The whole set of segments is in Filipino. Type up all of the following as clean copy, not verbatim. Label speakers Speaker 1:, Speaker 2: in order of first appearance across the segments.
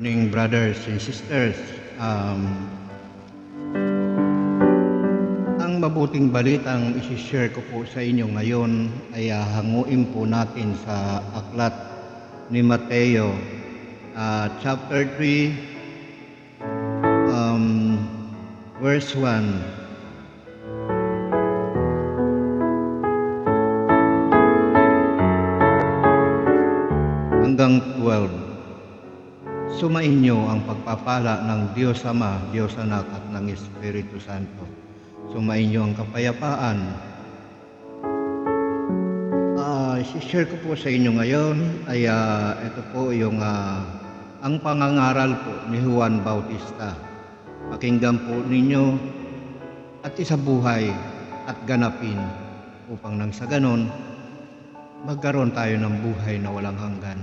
Speaker 1: Morning, brothers and sisters. Ang mabuting balitang isi-share ko po sa inyo ngayon ay hanguin po natin sa aklat ni Mateo, chapter 3, verse 1 hanggang 12. Sumainyo ang pagpapala ng Diyos Ama, Diyos Anak at ng Espiritu Santo. Sumainyo ang kapayapaan. I-share ko po sa inyo ngayon ay ito po yung ang pangangaral po ni Juan Bautista. Pakinggan po ninyo at isabuhay at ganapin upang nang sa ganon magkaroon tayo ng buhay na walang hanggan.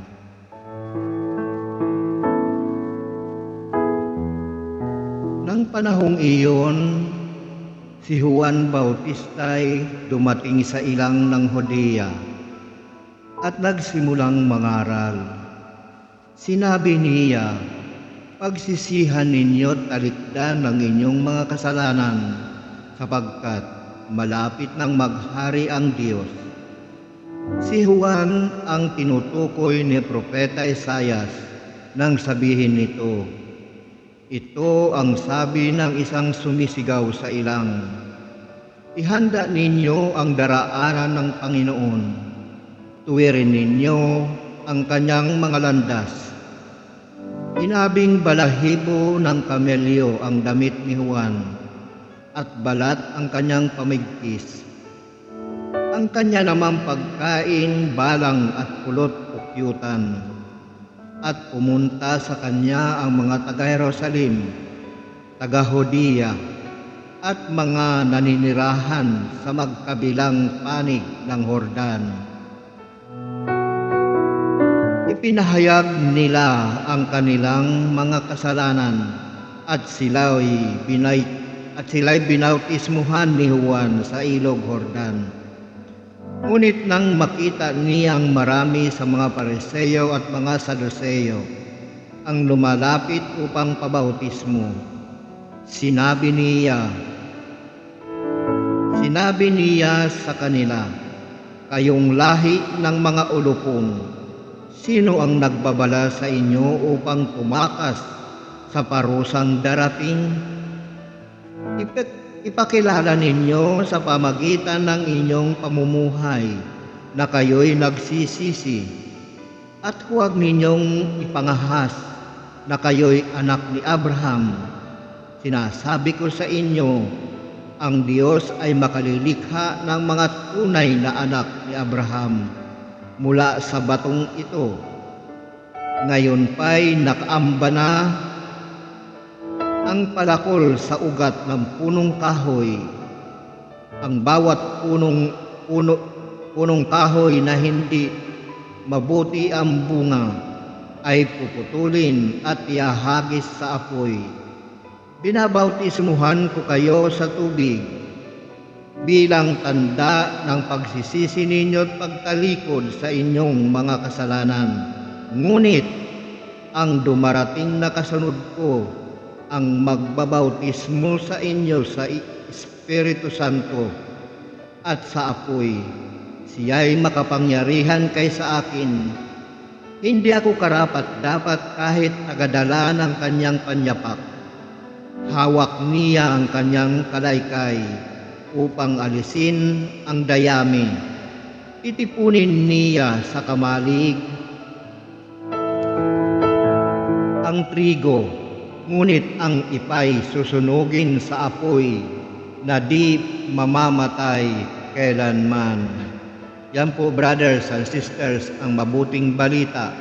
Speaker 1: Nang panahong iyon, si Juan Bautista ay dumating sa ilang ng Judea at nagsimulang mangaral. Sinabi niya, "Pagsisihan ninyo at talikdan ang inyong mga kasalanan, sapagkat malapit nang maghari ang Diyos." Si Juan ang tinutukoy ni Propeta Isaias nang sabihin nito, "Ito ang sabi ng isang sumisigaw sa ilang, ihanda ninyo ang daraanan ng Panginoon, tuwirin ninyo ang kanyang mga landas." Inabing balahibo ng kamelyo ang damit ni Juan at balat ang kanyang pamigtis. Ang kanya namang pagkain, balang at kulot-pukyutan. At pumunta sa kanya ang mga taga-Jerusalem, taga-Judea, at mga naninirahan sa magkabilang panig ng Jordan. Ipinahayag nila ang kanilang mga kasalanan at sila'y binautismuhan ni Juan sa ilog Jordan. Ngunit nang makita niyang marami sa mga Pariseo at mga Saduceo ang lumalapit upang pabautismo, sinabi niya sa kanila, "Kayong lahi ng mga ulupong, sino ang nagbabala sa inyo upang tumakas sa parusang darating? Ipakilala ninyo sa pamagitan ng inyong pamumuhay na kayo'y nagsisisi, at huwag ninyong ipangahas na kayo'y anak ni Abraham. Sinasabi ko sa inyo, ang Diyos ay makalilikha ng mga tunay na anak ni Abraham mula sa batong ito. Ngayon pa'y nakaamba na ang palakol sa ugat ng punong kahoy. Ang bawat punong kahoy na hindi mabuti ang bunga ay puputulin at ihahagis sa apoy. Binabautismuhan ko kayo sa tubig bilang tanda ng pagsisisi ninyo at pagtalikod sa inyong mga kasalanan. Ngunit ang dumarating na kasunod ko ang magbabautismo sa inyo sa Espiritu Santo at sa apoy. Siya'y makapangyarihan kaysa akin. Hindi ako karapat-dapat kahit tagadala ng kanyang panyapak. Hawak niya ang kanyang kalaykay upang alisin ang dayami. Titipunin niya sa kamalig ang trigo, ngunit ang ipay susunugin sa apoy na di mamamatay kailanman. Yan po, brothers and sisters, ang mabuting balita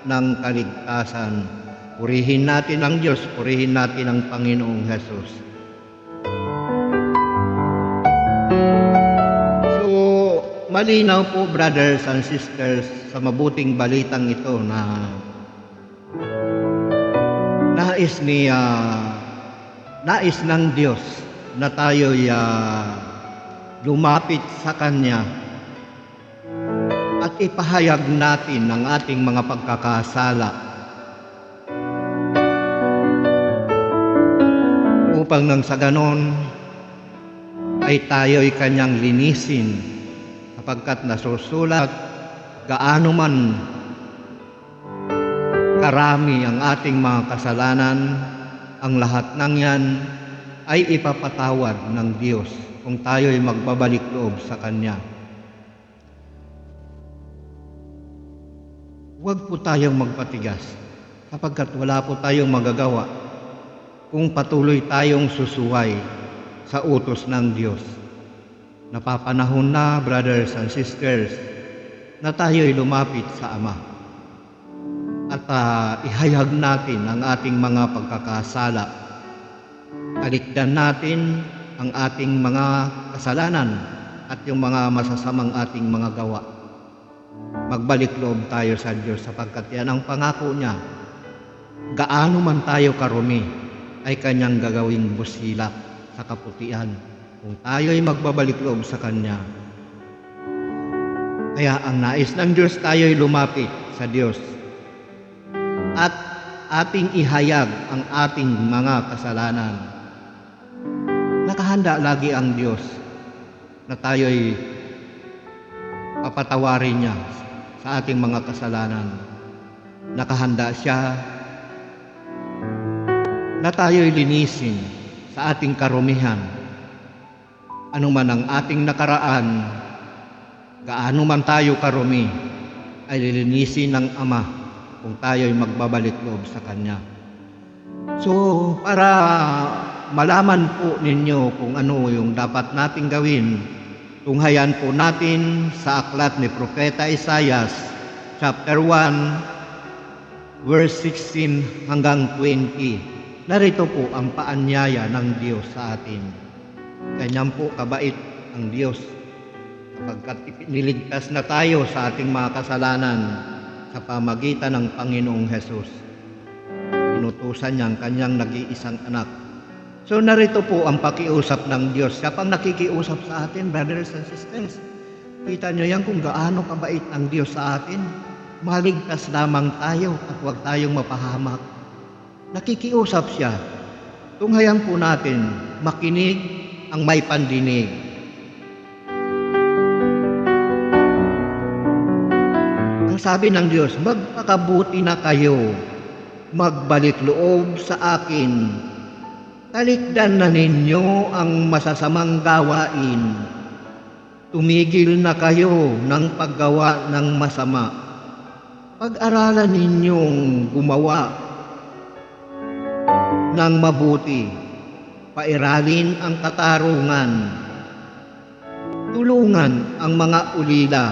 Speaker 1: ng kaligtasan. Purihin natin ang Diyos, purihin natin ang Panginoong Hesus. So, malinaw po, brothers and sisters, sa mabuting balitang ito na nais ng Diyos na tayo'y lumapit sa Kanya at ipahayag natin ang ating mga pagkakasala upang nang sa ganon ay tayo'y kanyang linisin, sapagkat nasusulat, gaano man karami ang ating mga kasalanan, ang lahat ng yan ay ipapatawad ng Diyos kung tayo'y magbabalik loob sa Kanya. Huwag po tayong magpatigas, sapagkat wala po tayong magagawa kung patuloy tayong susuway sa utos ng Diyos. Napapanahon na, brothers and sisters, na tayo'y lumapit sa Ama at ihayag natin ang ating mga pagkakasala. Talikdan natin ang ating mga kasalanan at yung mga masasamang ating mga gawa. Magbalik loob tayo sa Diyos, sapagkat yan ang pangako niya. Gaano man tayo karumi ay Kanyang gagawing busilak sa kaputian kung tayo'y magbabalik loob sa Kanya. Kaya ang nais ng Diyos, tayo'y lumapit sa Diyos at ating ihayag ang ating mga kasalanan. Nakahanda lagi ang Diyos na tayo'y papatawarin niya sa ating mga kasalanan. Nakahanda siya na tayo'y linisin sa ating karumihan. Ano man ang ating nakaraan, gaano man tayo karumi, ay lilinisin ng Ama kung tayo'y magbabalik loob sa Kanya. So, para malaman po ninyo kung ano yung dapat nating gawin, tunghayan po natin sa aklat ni Propeta Isaias, chapter 1, verse 16 hanggang 20. Narito po ang paanyaya ng Diyos sa atin. Ganyan po kabait ang Diyos, sapagkat niligtas na tayo sa ating mga kasalanan sa pamagitan ng Panginoong Hesus. Inutusan niya ang Kanyang nag-iisang anak. So narito po ang pakiusap ng Diyos. Kapag nakikiusap sa atin, brothers and sisters, kita niyo yan kung gaano kabait ang Diyos sa atin. Maligtas lamang tayo at huwag tayong mapahamak. Nakikiusap siya. Tunghayan po natin, makinig ang may pandinig. Ang sabi ng Diyos, magpakabuti na kayo, magbalik loob sa akin. Talikdan na ninyo ang masasamang gawain. Tumigil na kayo ng paggawa ng masama. Pag-aralan ninyong gumawa ng mabuti. Pairalin ang katarungan. Tulungan ang mga ulila.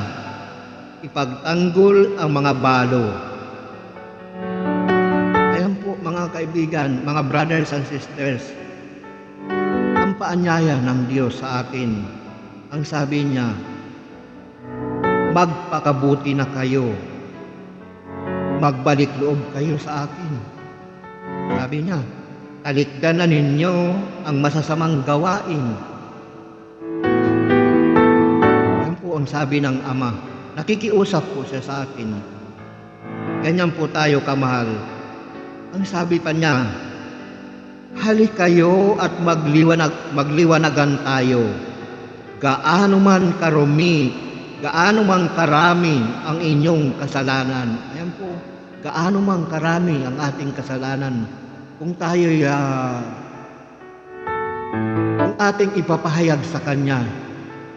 Speaker 1: Ipagtanggol ang mga balo. Ayan po mga kaibigan, mga brothers and sisters, ang paanyaya ng Diyos sa atin. Ang sabi niya, magpakabuti na kayo, magbalik loob kayo sa akin. Sabi niya, talikdan na ninyo ang masasamang gawain. Yan po ang sabi ng Ama. Nakikiusap po siya sa atin. Ganyan po tayo kamahal. Ang sabi pa niya, halik kayo at magliwanagan tayo. Gaano man karumi, gaano man karami ang inyong kasalanan. Ayan po, gaano man karami ang ating kasalanan. Kung tayo'y kung ating ipapahayag sa Kanya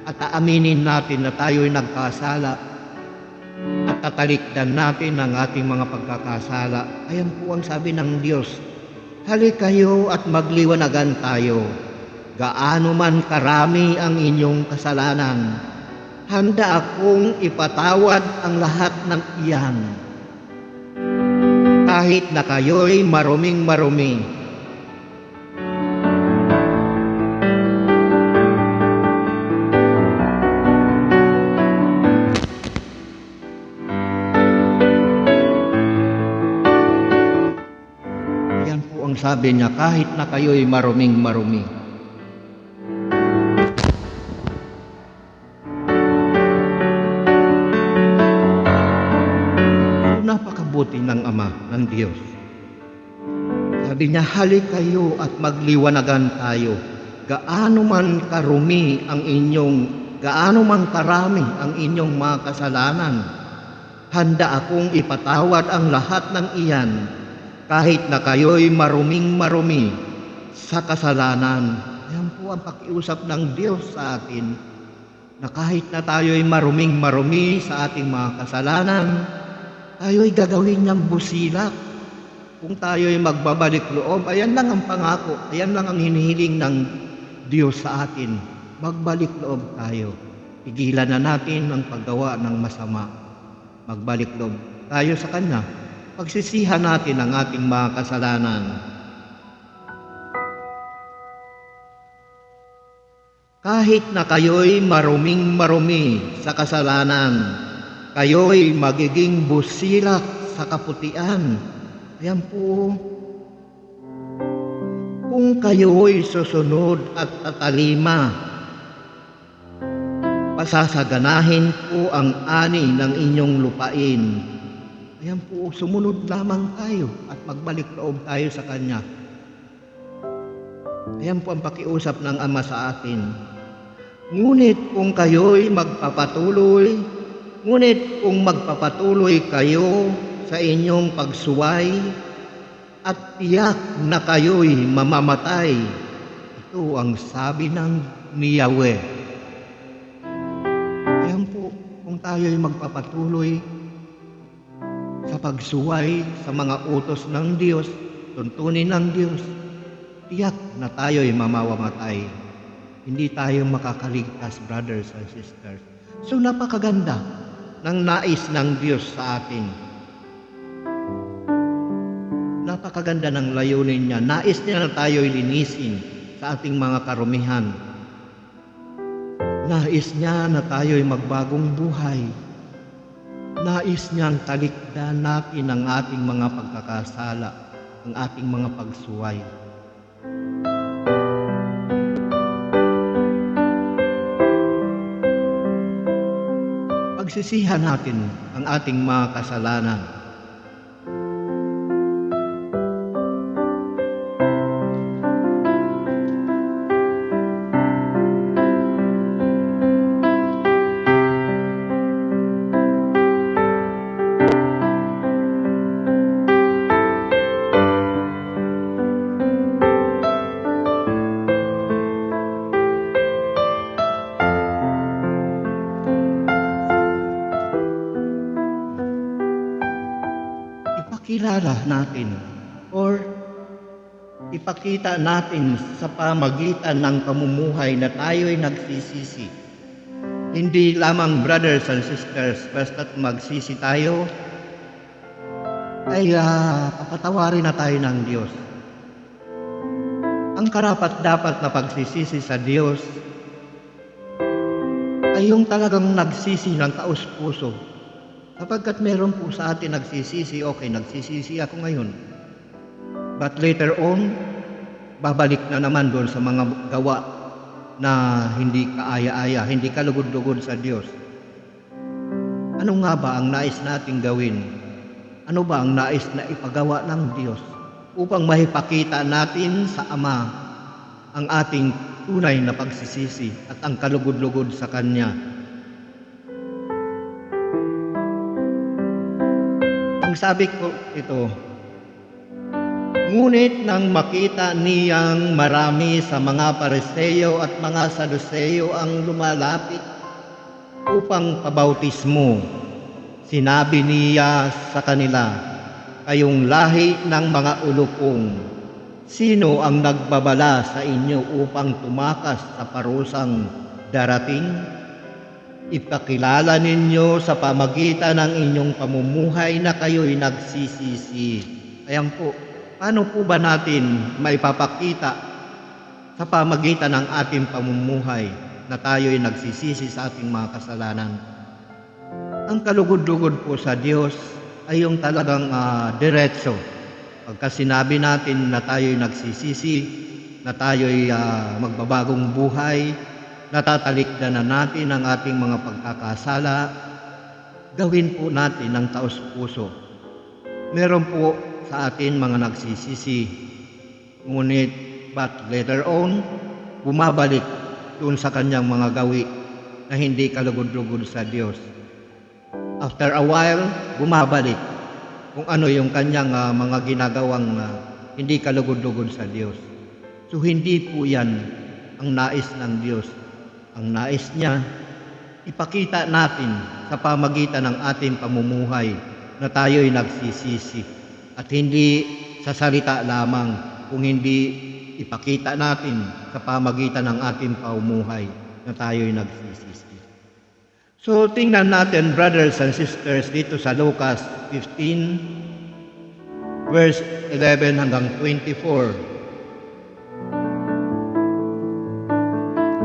Speaker 1: at aaminin natin na tayo'y nagkasala at tatalikdan natin ang ating mga pagkakasala, ayan po ang sabi ng Diyos, halik kayo at magliwanagan tayo. Gaano man karami ang inyong kasalanan, handa akong ipatawad ang lahat ng iyan. Kahit na kayo'y maruming-marumi. Yan po ang sabi niya, kahit na kayo'y maruming-marumi. Napakabuti ng Ama, ng Diyos. Sabi niya, halik kayo at magliwanagan tayo. Gaano man karami ang inyong mga kasalanan, handa akong ipatawad ang lahat ng iyan, kahit na kayo'y maruming-marumi sa kasalanan. Yan po ang pakiusap ng Diyos sa atin, na kahit na tayo'y maruming-marumi sa ating mga kasalanan, tayo'y gagawin niyang busilak. Kung tayo'y magbabalik loob, ayan lang ang pangako, ayan lang ang hinihiling ng Diyos sa atin. Magbalik loob tayo. Pigilan na natin ang paggawa ng masama. Magbalik loob tayo sa Kanya. Pagsisihan natin ang ating mga kasalanan. Kahit na kayo'y maruming-marumi sa kasalanan, kayo'y magiging busilak sa kaputian. Ayan po. Kung kayo'y susunod at tatalima, pasasaganahin po ang ani ng inyong lupain. Ayan po, sumunod lamang tayo at magbalik loob tayo sa Kanya. Ayan po ang pakiusap ng Ama sa atin. Ngunit kung magpapatuloy kayo sa inyong pagsuway at tiyak na kayo'y mamamatay, ito ang sabi ni Yahweh. Ayan po, kung tayo'y magpapatuloy sa pagsuway sa mga utos ng Diyos, tuntunin ng Diyos, tiyak na tayo'y mamamatay. Hindi tayo makakaligtas, brothers and sisters. So napakaganda ng nais ng Diyos sa atin. Napakaganda ng layunin niya. Nais niya na tayo'y linisin sa ating mga karumihan. Nais niya na tayo'y magbagong buhay. Nais niyang talikdan natin ang ating mga pagkakasala, ang ating mga pagsuway. Pagsisihan natin ang ating mga kasalanan. Ipakilala natin or ipakita natin sa pamagitan ng pamumuhay na tayo'y nagsisisi. Hindi lamang, brothers and sisters, basta't magsisi tayo, ay papatawarin na tayo ng Diyos. Ang karapat-dapat na pagsisisi sa Diyos ay yung talagang nagsisi ng taos-puso. Kapagkat meron po sa atin nagsisisi, okay, nagsisisi ako ngayon. But later on, babalik na naman doon sa mga gawa na hindi kaaya-aya, hindi kalugod-lugod sa Diyos. Ano nga ba ang nais nating gawin? Ano ba ang nais na ipagawa ng Diyos upang maipakita natin sa Ama ang ating tunay na pagsisisi at ang kalugod-lugod sa Kanya? Ang sabi ko ito, ngunit nang makita niyang marami sa mga Pariseo at mga Saduseo ang lumalapit upang pabautismo, sinabi niya sa kanila, kayong lahi ng mga ulupong, sino ang nagbabala sa inyo upang tumakas sa parusang darating? Ipakilala ninyo sa pamagitan ng inyong pamumuhay na kayo'y nagsisisi. Ayan po, paano po ba natin maipapakita sa pamagitan ng ating pamumuhay na tayo'y nagsisisi sa ating mga kasalanan? Ang kalugod-lugod po sa Diyos ay yung talagang diretso. Pagka sinabi natin na tayo'y nagsisisi, na tayo'y magbabagong buhay, natatalikdan na natin ang ating mga pagkakasala, gawin po natin ng taos-puso. Meron po sa atin mga nagsisisi Ngunit, but later on, bumabalik doon sa kanyang mga gawi na hindi kalugod-lugod sa Diyos. After a while, bumabalik kung ano yung kanyang mga ginagawang hindi kalugod-lugod sa Diyos. So hindi po yan ang nais ng Diyos. Ang nais niya, ipakita natin sa pamagitan ng ating pamumuhay na tayo'y nagsisisi at hindi sa salita lamang, kung hindi ipakita natin sa pamagitan ng ating pamumuhay na tayo'y nagsisisi. So tingnan natin, brothers and sisters, dito sa Lucas 15 verse 11 hanggang 24.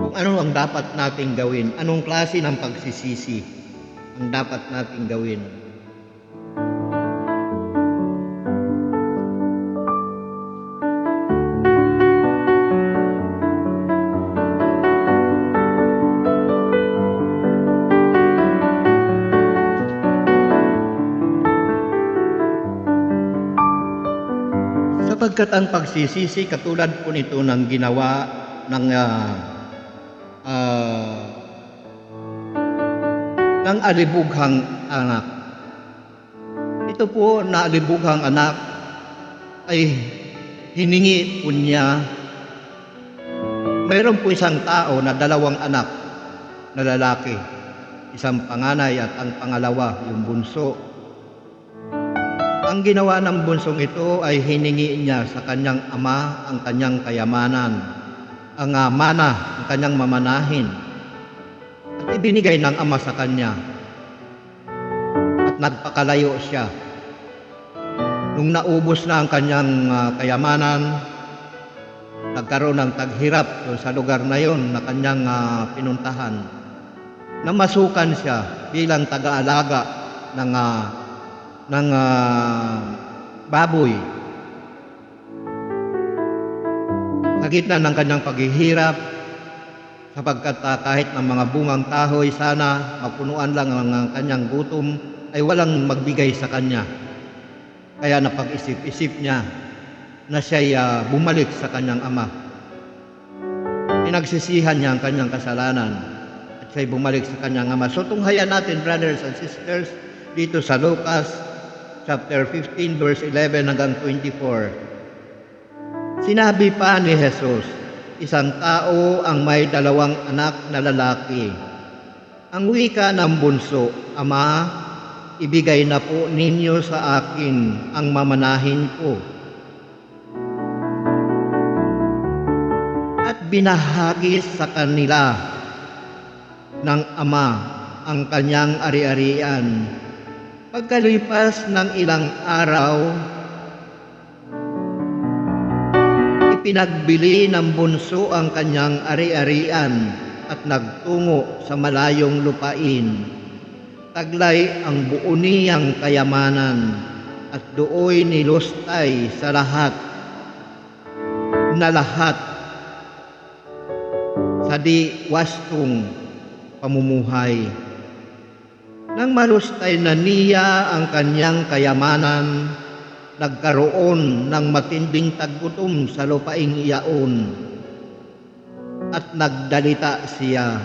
Speaker 1: Kung ano ang dapat nating gawin, anong klase ng pagsisisi ang dapat nating gawin. Sapagkat ang pagsisisi, katulad po nito ng ginawa ng alibughang anak. Ito po na alibughang anak ay hiningi po niya. Mayroon po isang tao na 2 anak na lalaki, isang panganay at ang pangalawa, yung bunso. Ang ginawa ng bunsong ito ay hiningi niya sa kanyang ama ang kanyang kayamanan, ang mana, ang kanyang mamanahin. At ibinigay ng ama sa kanya. At nagpakalayo siya. Nung naubos na ang kanyang kayamanan, nagkaroon ng taghirap sa lugar na yon na kanyang pinuntahan. Namasukan siya bilang taga-alaga ng baboy. Sa gitna ng kanyang paghihirap, sapagkat kahit ng mga bungang kahoy sana mapunuan lang ang kanyang gutom, ay walang magbigay sa kanya. Kaya napag-isip-isip niya na siya'y bumalik sa kanyang ama. Pinagsisihan niya ang kanyang kasalanan at siya'y bumalik sa kanyang ama. So tunghayan natin, brothers and sisters, dito sa Lucas chapter 15 verse 11 hanggang 24. Sinabi pa ni Jesus, isang tao ang may 2 anak na lalaki. Ang wika ng bunso, Ama, ibigay na po ninyo sa akin ang mamanahin ko. At binahagi sa kanila ng ama ang kanyang ari-arian. Pagkalipas ng ilang araw, ipinagbili ng bunso ang kanyang ari-arian at nagtungo sa malayong lupain. Taglay ang buo niyang kayamanan at dooy nilustay sa lahat sa di wastong pamumuhay. Nang malustay na niya ang kanyang kayamanan, nagkaroon ng matinding taggutom sa lupaing iyaon at nagdalita siya.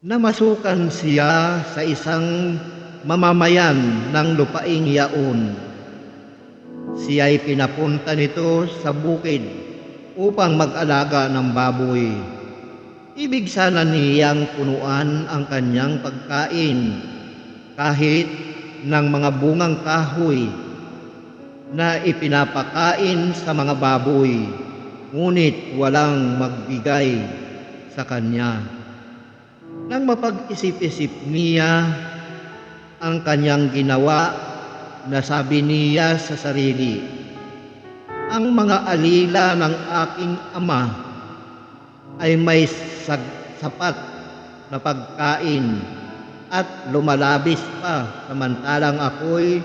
Speaker 1: Namasukan siya sa isang mamamayan ng lupaing iyaon. Siya'y pinapunta nito sa bukid upang mag-alaga ng baboy. Ibig sana niyang punuan ang kanyang pagkain kahit ng mga bungang kahoy na ipinapakain sa mga baboy, ngunit walang magbigay sa kanya. Nang mapag-isip-isip niya ang kanyang ginawa, nasabi niya sa sarili, ang mga alila ng aking ama ay may sapat na pagkain at lumalabis pa, samantalang ako'y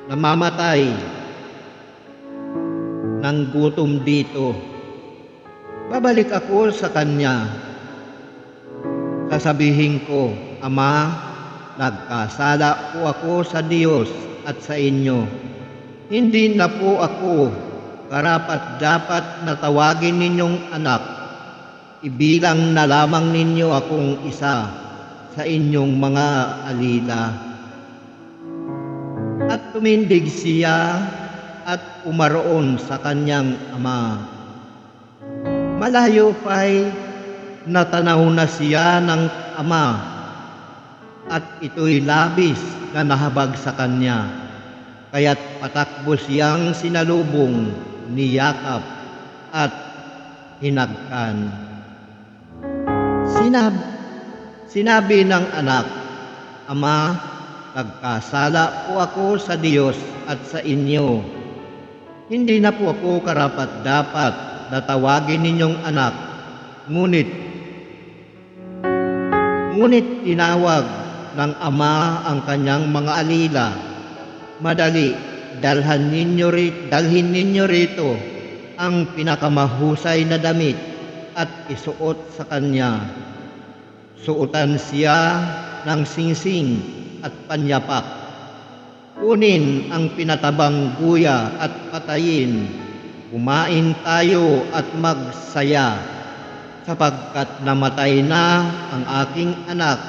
Speaker 1: namamatay ng gutom dito. Babalik ako sa kanya. Sasabihin ko, Ama, nagkasala po ako sa Diyos at sa inyo. Hindi na po ako karapat-dapat na tawagin ninyong anak. Ibilang na lamang ninyo akong isa sa inyong mga alila. At tumindig siya at umaroon sa kanyang ama. Malayo pa'y natanaw na siya ng ama, at ito'y labis na nahabag sa kanya, kaya't patakbo siyang sinalubong ni Yakap at hinagkan. Sinabi ng anak, "Ama, nagkasala po ako sa Diyos at sa inyo. Hindi na po ako karapat-dapat na tawagin ninyong anak, ngunit tinawag ng ama ang kanyang mga alila. Madali, dalhin ninyo rito ang pinakamahusay na damit at isuot sa kanya. Suotan siya ng singsing at panyapak. Kunin ang pinatabang guya at patayin. Kumain tayo at magsaya, sapagkat namatay na ang aking anak.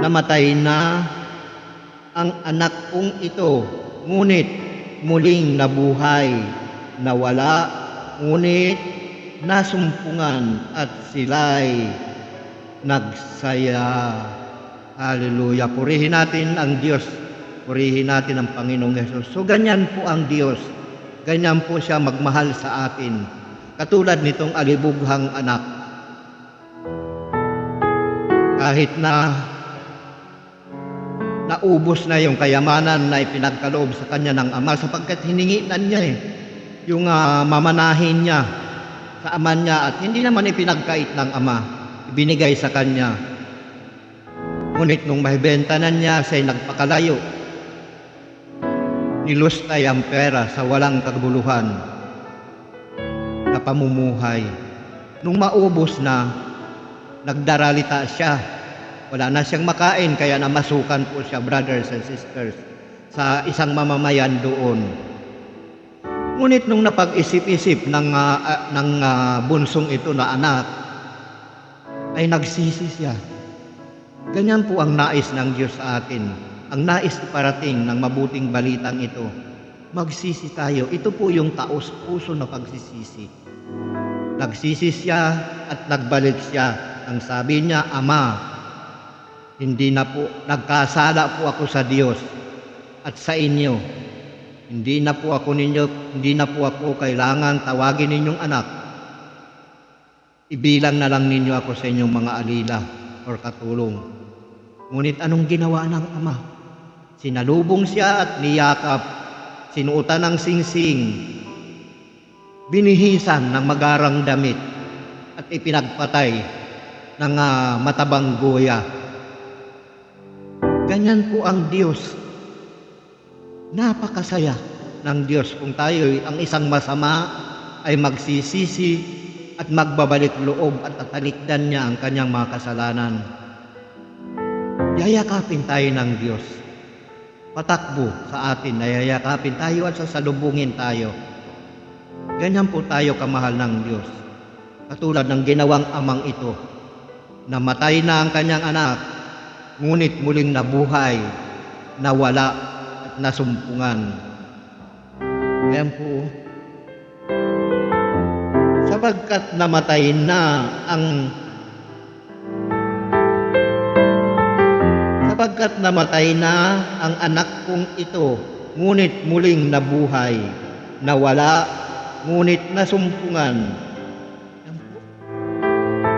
Speaker 1: Namatay na ang anak kong ito, ngunit muling nabuhay. Nawala, ngunit nasumpungan, at sila'y nagsaya." Hallelujah. Purihin natin ang Diyos. Purihin natin ang Panginoong Yesus. So ganyan po ang Diyos. Ganyan po siya magmahal sa atin. Katulad nitong alibughang anak. Kahit na naubos na yung kayamanan na ipinagkaloob sa kanya ng ama, sapagkat hininginan niya yung mamanahin niya sa ama niya, at hindi naman ipinagkait ng ama, ibinigay sa kanya. Ngunit nung mahibenta na niya, siya'y nagpakalayo. Nilustay ang pera sa walang kaguluhan na pamumuhay. Nung maubos na, nagdaralita siya. Wala na siyang makain, kaya namasukan po siya, brothers and sisters, sa isang mamamayan doon. Ngunit nung napag-isip-isip ng bunsong ito na anak, ay nagsisi siya. Ganyan po ang nais ng Diyos sa atin. Ang nais iparating ng mabuting balitang ito. Magsisi tayo. Ito po yung taos-puso na pagsisisi. Nagsisi siya at nagbalik siya. Ang sabi niya, "Ama, hindi na po, nagkasala po ako sa Diyos at sa inyo. Hindi na po ako kailangan tawagin ninyong anak. Ibilang na lang ninyo ako sa inyong mga alila or katulong." Ngunit anong ginawa ng ama? Sinalubong siya at niyakap, sinuotan ng singsing, binihisan ng magarang damit, at ipinagpatay ng matabang guya. Ganyan po ang Diyos. Napakasaya ng Diyos kung tayo ang isang masama ay magsisisi at magbabalik loob at tatalikdan niya ang kanyang mga kasalanan. Yayakapin tayo ng Diyos. Patakbo sa atin na yayakapin tayo at sasalubungin tayo. Ganyan po tayo kamahal ng Diyos. Katulad ng ginawang amang ito. Namatay na ang kanyang anak, ngunit muling nabuhay, nawala at nasumpungan. Ganyan po. Sapagkat namatay na ang anak kong ito, ngunit muling nabuhay, nawala, ngunit nasumpungan.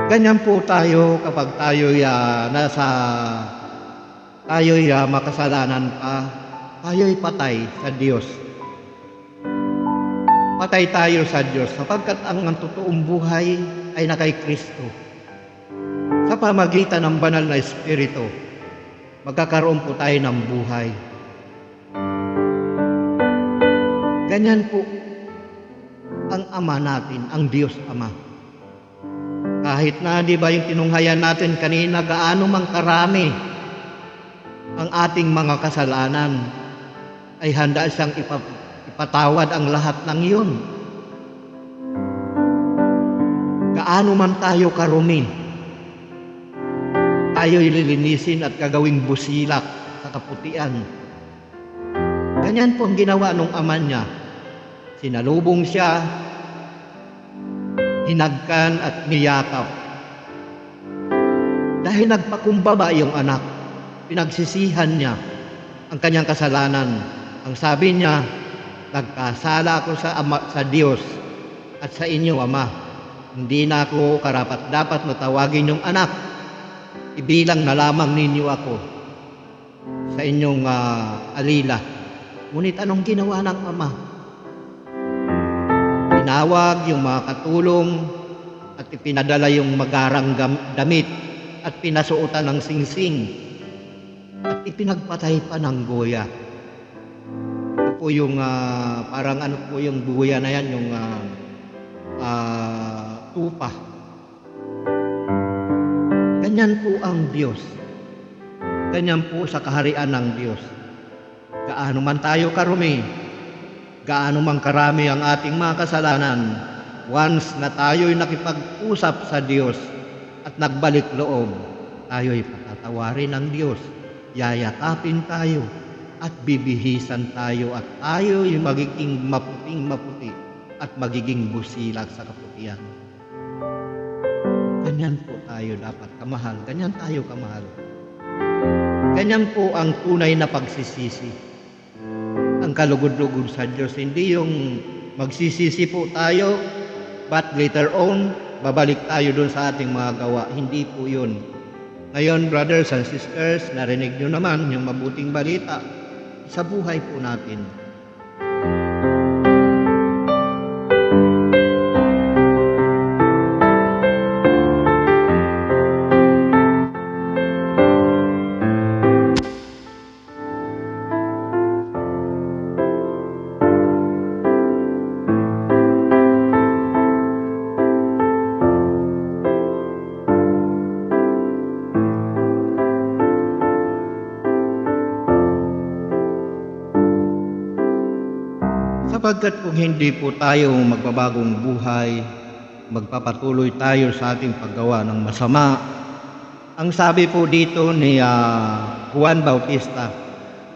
Speaker 1: Ganyan po tayo kapag tayo'y makasalanan pa, tayo'y patay sa Diyos. Patay tayo sa Diyos sapagkat ang totoong buhay ay na kay Kristo. Sa pamagitan ng banal na Espiritu, magkakaroon po tayo ng buhay. Ganyan po ang Ama natin, ang Diyos Ama. Kahit na, di ba, yung tinunghayan natin kanina, gaano mang karami ang ating mga kasalanan, ay handa siyang ipatawad ang lahat ng iyon. Gaano man tayo karumi, tayo'y lilinisin at gagawing busilak sa kaputian. Ganyan po ang ginawa nung ama niya. Sinalubong siya, hinagkan at niyakap. Dahil nagpakumbaba yung anak, pinagsisihan niya ang kanyang kasalanan. Ang sabi niya, nagkasala ako sa Diyos at sa inyo, Ama. Hindi na ako karapat-dapat na tawagin yung anak. Ibilang na lamang ninyo ako sa inyong alila. Ngunit anong ginawa ng ama? Tinawag yung mga katulong at ipinadala yung magarang damit at pinasuotan ng singsing at ipinagpatay pa ng goya. Ito po yung parang ano po yung goya na yan, yung tupa. Ganyan po ang Diyos. Ganyan po sa kaharian ng Diyos. Gaano man tayo karumi, gaano man karami ang ating mga kasalanan, once na tayo'y nakipag-usap sa Diyos at nagbalik loob, tayo'y patatawarin ng Diyos, yayakapin tayo at bibihisan tayo at tayo'y magiging maputing-maputi at magiging busilak sa kaputian. Ganyan po tayo dapat kamahal, ganyan tayo kamahal. Ganyan po ang tunay na pagsisisi. Ang kalugod-lugod sa Diyos, hindi yung magsisisi po tayo, but later on, babalik tayo dun sa ating mga gawa. Hindi po yun. Ngayon, brothers and sisters, narinig nyo naman yung mabuting balita sa buhay po natin. Sapagkat kung hindi po tayo magbabagong buhay, magpapatuloy tayo sa ating paggawa ng masama. Ang sabi po dito ni Juan Bautista,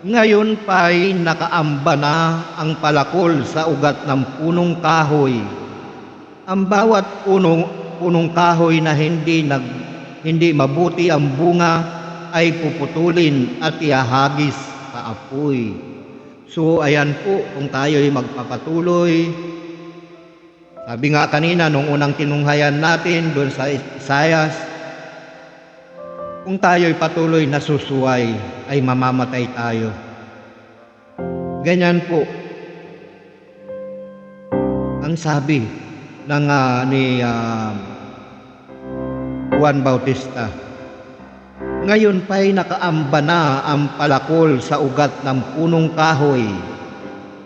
Speaker 1: ngayon pa'y nakaamba na ang palakol sa ugat ng punong kahoy. Ang bawat punong kahoy na hindi mabuti ang bunga ay puputulin at ihahagis sa apoy. So ayan po, kung tayo'y magpapatuloy, sabi nga kanina nung unang tinunghayan natin doon sa Isaias, kung tayo'y patuloy na susuway, ay mamamatay tayo. Ganyan po ang sabi ni Juan Bautista. Ngayon pa'y nakaamba na ang palakol sa ugat ng punong kahoy.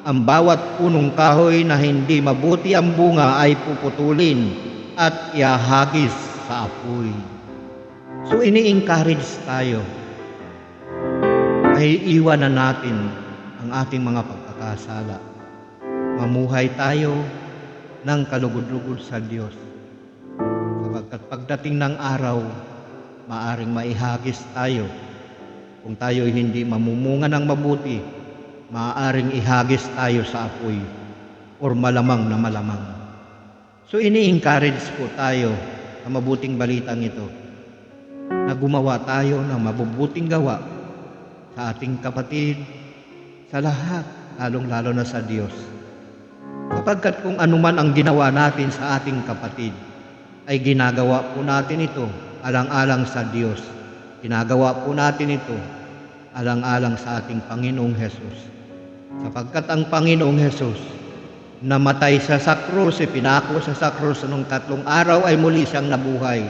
Speaker 1: Ang bawat punong kahoy na hindi mabuti ang bunga ay puputulin at ihahagis sa apoy. So ini-encourage tayo. Ay iwanan natin ang ating mga pagkakasala. Mamuhay tayo ng kalugod-lugod sa Diyos. Sapagkat pagdating ng araw, maaring maihagis tayo. Kung tayo hindi mamumunga ng mabuti, maaaring ihagis tayo sa apoy or malamang na malamang. So ini-encourage po tayo sa mabuting balitang ito na gumawa tayo ng mabubuting gawa sa ating kapatid, sa lahat, lalong-lalo na sa Diyos. Sapagkat kung anuman ang ginawa natin sa ating kapatid, ay ginagawa po natin ito alang-alang sa Diyos. Ginagawa po natin ito alang-alang sa ating Panginoong Hesus. Sapagkat ang Panginoong Hesus namatay sa krus, pinako sa krus nung 3 araw ay muli siyang nabuhay.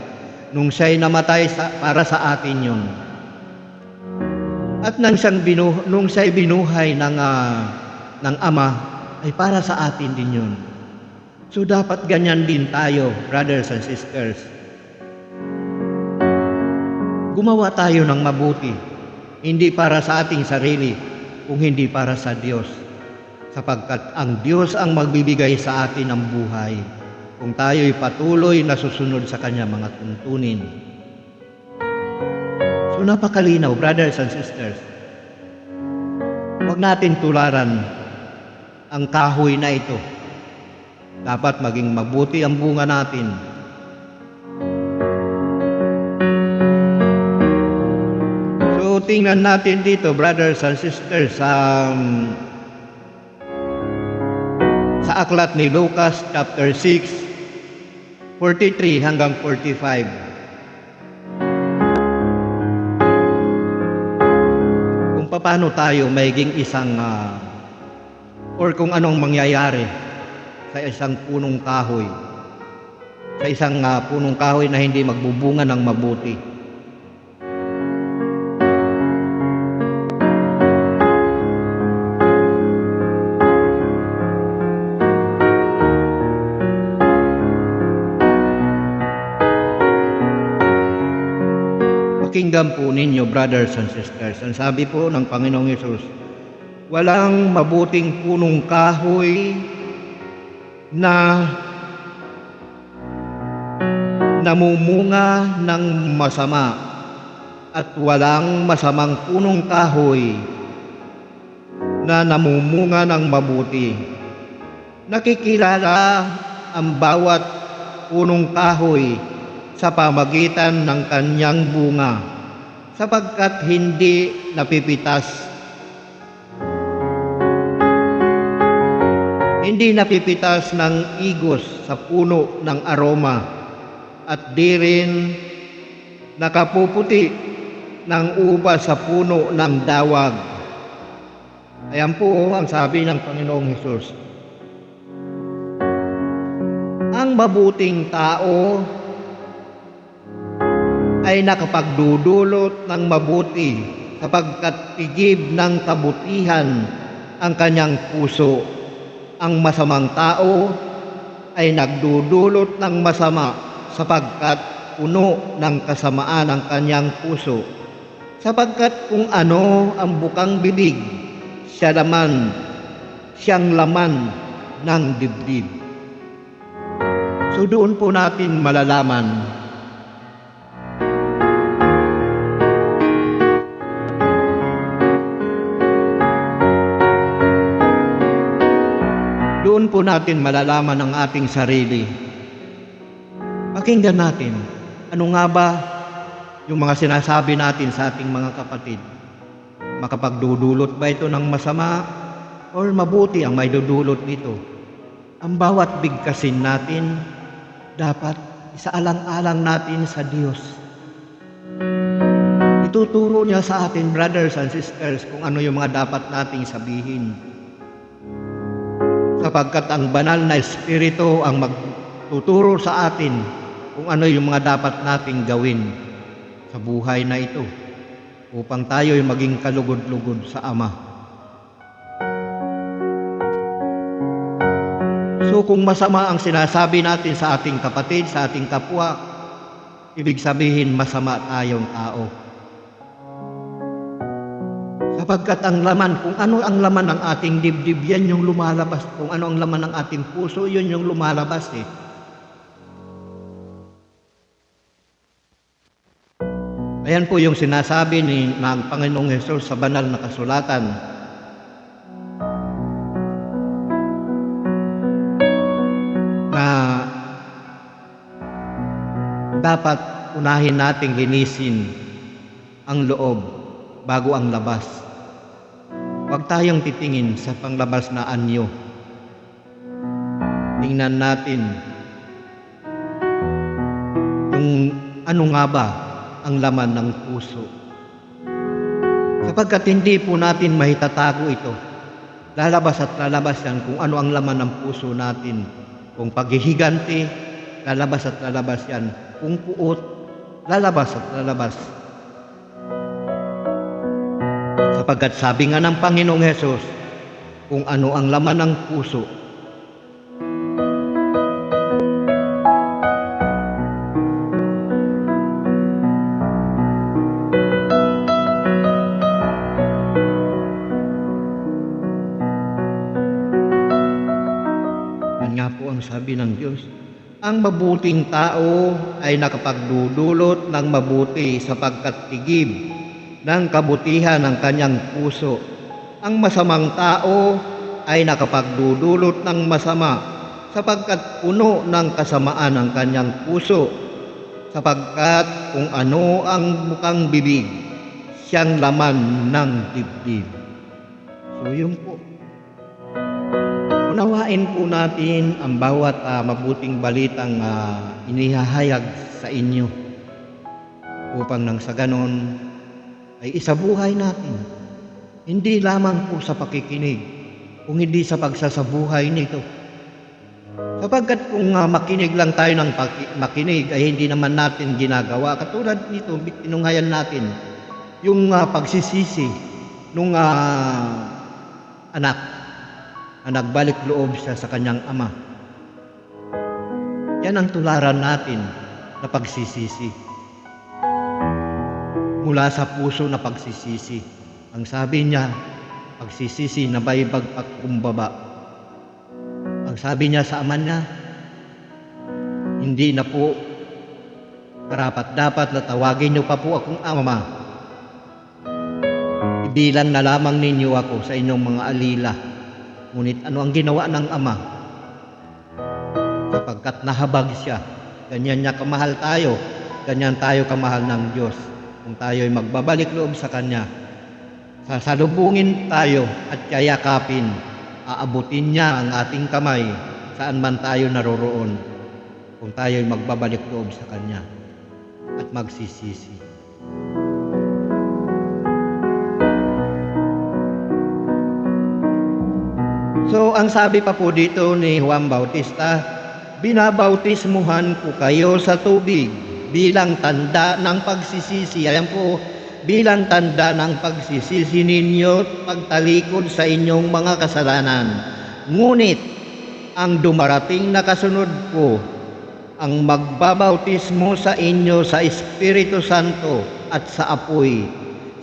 Speaker 1: Nung siya'y namatay para sa atin yun. At nung siya'y binuhay ng Ama, ay para sa atin din yun. So dapat ganyan din tayo, brothers and sisters. Gumawa tayo ng mabuti, hindi para sa ating sarili, kung hindi para sa Diyos, sapagkat ang Diyos ang magbibigay sa atin ng buhay kung tayo'y patuloy na susunod sa Kanya mga tuntunin. So napakalinaw, brothers and sisters. Huwag natin tularan ang kahoy na ito. Dapat maging mabuti ang bunga natin. So tingnan natin dito, brothers and sisters, sa aklat ni Lucas chapter 6, 43 hanggang 45. Kung paano tayo magiging isang or kung anong mangyayari sa isang punong kahoy, sa isang punong kahoy na hindi magbubunga ng mabuti. Pakinggan po ninyo, brothers and sisters, ang sabi po ng Panginoong Hesus, walang mabuting punong kahoy na namumunga ng masama at walang masamang punong kahoy na namumunga ng mabuti. Nakikilala ang bawat punong kahoy sa pamagitan ng kanyang bunga, sapagkat hindi napipitas. Hindi napipitas ng igos sa puno ng aroma at di rin nakapuputi ng ubas sa puno ng dawag. Ayan po ang sabi ng Panginoong Hesus. Ang mabuting tao ay nakapagdudulot ng mabuti sapagkat tigib ng kabutihan ang kanyang puso. Ang masamang tao ay nagdudulot ng masama sapagkat puno ng kasamaan ang kanyang puso. Sapagkat kung ano ang bukang bibig, siyang laman ng dibdib. So doon po natin malalaman malalaman ang ating sarili. Pakinggan natin, ano nga ba yung mga sinasabi natin sa ating mga kapatid? Makapagdudulot ba ito ng masama or mabuti ang may dudulot nito? Ang bawat bigkasin natin, dapat isaalang-alang natin sa Diyos. Ituturo niya sa atin, brothers and sisters, kung ano yung mga dapat nating sabihin. Sapagkat ang banal na Espiritu ang magtuturo sa atin kung ano yung mga dapat nating gawin sa buhay na ito upang tayo'y maging kalugod-lugod sa Ama. So kung masama ang sinasabi natin sa ating kapatid, sa ating kapwa, ibig sabihin masama tayong tao. Sapagkat ang laman, kung ano ang laman ng ating dibdib, yan yung lumalabas. Kung ano ang laman ng ating puso, yun yung lumalabas eh. Ayan po yung sinasabi ng Panginoong Hesus sa banal na kasulatan. Na dapat unahin nating linisin ang loob bago ang labas. Huwag tayong titingin sa panglabas na anyo. Tingnan natin kung ano nga ba ang laman ng puso. Sapagkat hindi po natin mahitatago ito. Lalabas at lalabas yan kung ano ang laman ng puso natin. Kung paghihiganti, lalabas at lalabas yan. Kung puot, lalabas at lalabas. Sapagkat sabi nga ng Panginoong Hesus, kung ano ang laman ng puso, Diyos. Ang mabuting tao ay nakapagdudulot ng mabuti sapagkat tigib ng kabutihan ng kanyang puso. Ang masamang tao ay nakapagdudulot ng masama sapagkat puno ng kasamaan ang kanyang puso. Sapagkat kung ano ang bukang bibig, siyang laman ng dibdib. So yun po. Unawain po natin ang bawat mabuting balitang inihahayag sa inyo upang nang sa ganon ay isabuhay natin. Hindi lamang po sa pakikinig, kung hindi sa pagsasabuhay nito. Sapagkat kung makinig lang tayo ng makinig ay hindi naman natin ginagawa. Katulad nito, tinunghayan natin yung pagsisisi nung anak na nagbalik loob siya sa kanyang ama. Yan ang tularan natin na pagsisisi. Mula sa puso na pagsisisi. Ang sabi niya, pagsisisi na may pagpakumbaba. Ang sabi niya sa ama niya, hindi na po karapat-dapat na tawagin niyo pa po akong ama. Ibilang na lamang ninyo ako sa inyong mga alila. Ngunit ano ang ginawa ng ama? Sapagkat nahabag siya, ganyan niya kamahal tayo, ganyan tayo kamahal ng Diyos. Kung tayo ay magbabalik loob sa Kanya, sasalubungin tayo at kayakapin, aabutin niya ang ating kamay saan man tayo naroroon. Kung tayo ay magbabalik loob sa Kanya at magsisisi. So, ang sabi pa po dito ni Juan Bautista, binabautismuhan ko kayo sa tubig bilang tanda ng pagsisisi. Ayan po, bilang tanda ng pagsisisi ninyo at pagtalikod sa inyong mga kasalanan. Ngunit, ang dumarating na kasunod ko, ang magbabautismo sa inyo sa Espiritu Santo at sa apoy.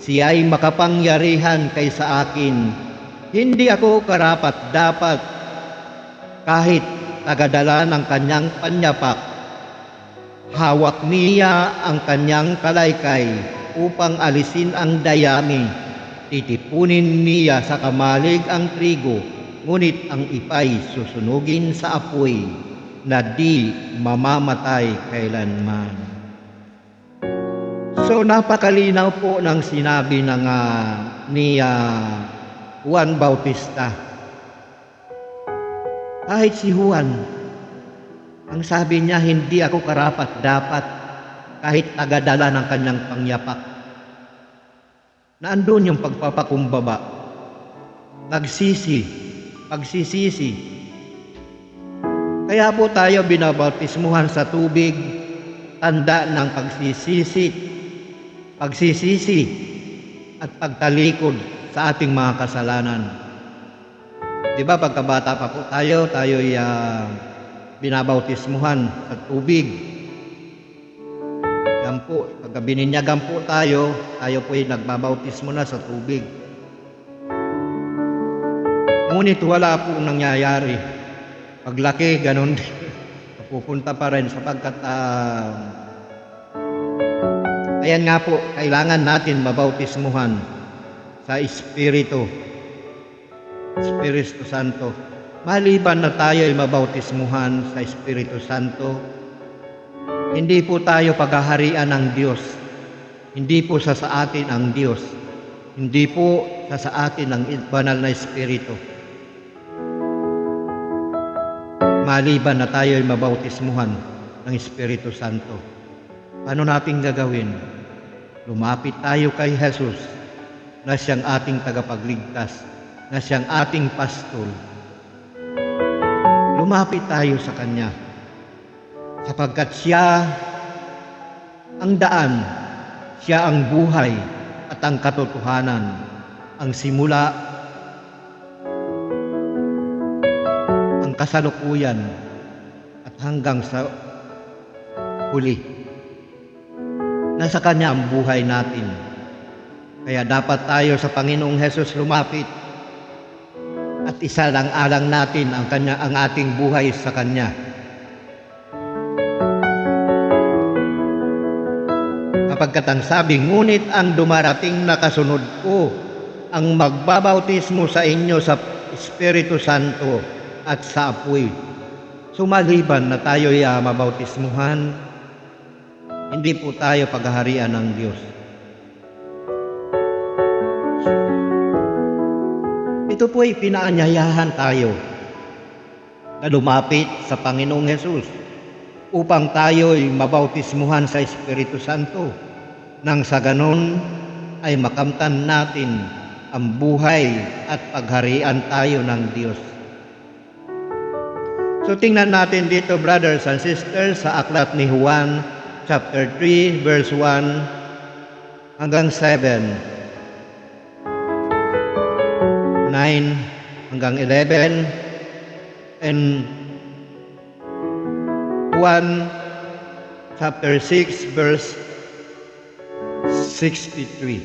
Speaker 1: Siya ay makapangyarihan kaysa akin. Hindi ako karapat-dapat kahit tagadala ng kanyang panyapak. Hawak niya ang kanyang kalaykay upang alisin ang dayami. Titipunin niya sa kamalig ang trigo, ngunit ang ipay susunugin sa apoy na di mamamatay kailanman. So napakalinaw po ng sinabi ng ni Juan Bautista. Kahit si Juan, ang sabi niya, hindi ako karapat-dapat kahit tagadala ng kanyang pangyapak. Naandun yung pagpapakumbaba, pagsisisi. Kaya po tayo binabautismuhan sa tubig, tanda ng pagsisisi at pagtalikod sa ating mga kasalanan. Di ba pagkabata pa po tayo ay binabautismuhan sa tubig. Yan po, pagka bininyagan po tayo po ay nagbabautismo na sa tubig. Ngunit wala po nangyayari. Paglaki, ganun din. Pupunta pa rin sapagkat ayan nga po, kailangan natin mabautismuhan sa Espiritu Santo. Maliban na tayo ay mabautismuhan sa Espiritu Santo, hindi po tayo paghaharian ng Diyos. Hindi po sa atin ang Diyos. Hindi po sa atin ang banal na Espiritu. Maliban na tayo ay mabautismuhan ng Espiritu Santo. Paano natin gagawin? Lumapit tayo kay Jesus, na siyang ating tagapagligtas, na siyang ating pastol. Lumapit tayo sa Kanya, sapagkat siya ang daan, siya ang buhay at ang katotohanan, ang simula, ang kasalukuyan, at hanggang sa huli. Nasa Kanya ang buhay natin. Kaya dapat tayo sa Panginoong Hesus lumapit at isalang-alang natin ang ating buhay sa Kanya. Sapagkat ang sabi, ngunit ang dumarating na kasunod ko, ang magbabautismo sa inyo sa Espiritu Santo at sa apoy. Sumaliban na tayo'y mabautismuhan, hindi po tayo paghaharian ng Diyos. Ito po ay pinaanyayahan tayo na lumapit sa Panginoong Hesus upang tayo'y mabautismuhan sa Espiritu Santo, nang sa ganon ay makamtan natin ang buhay at pagharian tayo ng Diyos. So tingnan natin dito, brothers and sisters, sa aklat ni Juan chapter 3 verse 1 hanggang 7, 9 hanggang 11, and 1 chapter 6 verse 63.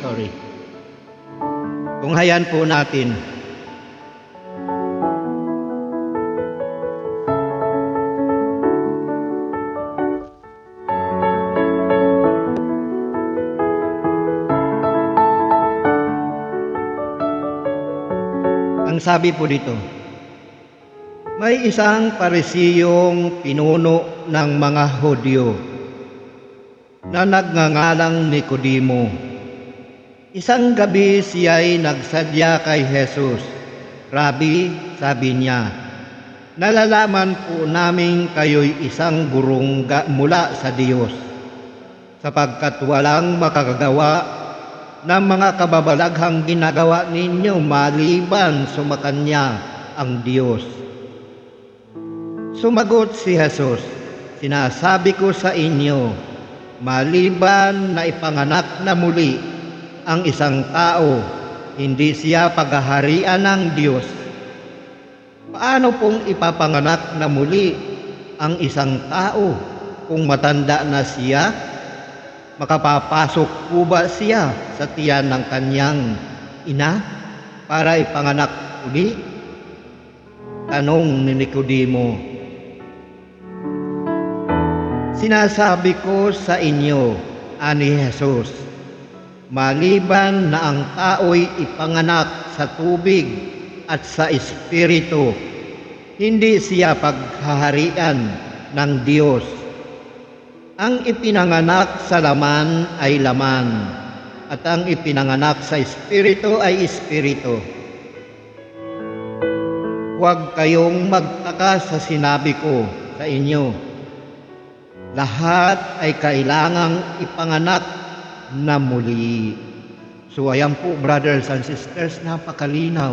Speaker 1: Sorry. Tunghayan po natin. Ang sabi po dito, may isang Parisiyong pinuno ng mga Hudyo na nagngangalang Nicodemo. Isang gabi siya'y nagsadya kay Jesus. Rabi, sabi niya, nalalaman po namin kayo'y isang gurong mula sa Diyos, sapagkat walang makakagawa ng mga kababalaghang ginagawa ninyo maliban sumakanya ang Diyos. Sumagot si Jesus, sinasabi ko sa inyo, maliban na ipanganak na muli ang isang tao, hindi siya paghaharian ng Diyos. Paano pong ipapanganak na muli ang isang tao kung matanda na siya? Makapapasok po ba siya sa tiyan ng kanyang ina para ipanganak uli? Tanong ni Nicodemo. Sinasabi ko sa inyo, ani Jesus, maliban na ang tao'y ipanganak sa tubig at sa Espiritu, hindi siya paghaharian ng Diyos. Ang ipinanganak sa laman ay laman, at ang ipinanganak sa Espiritu ay Espiritu. Huwag kayong magtaka sa sinabi ko sa inyo. Lahat ay kailangang ipanganak na muli. So ayan po, brothers and sisters, napakalinaw.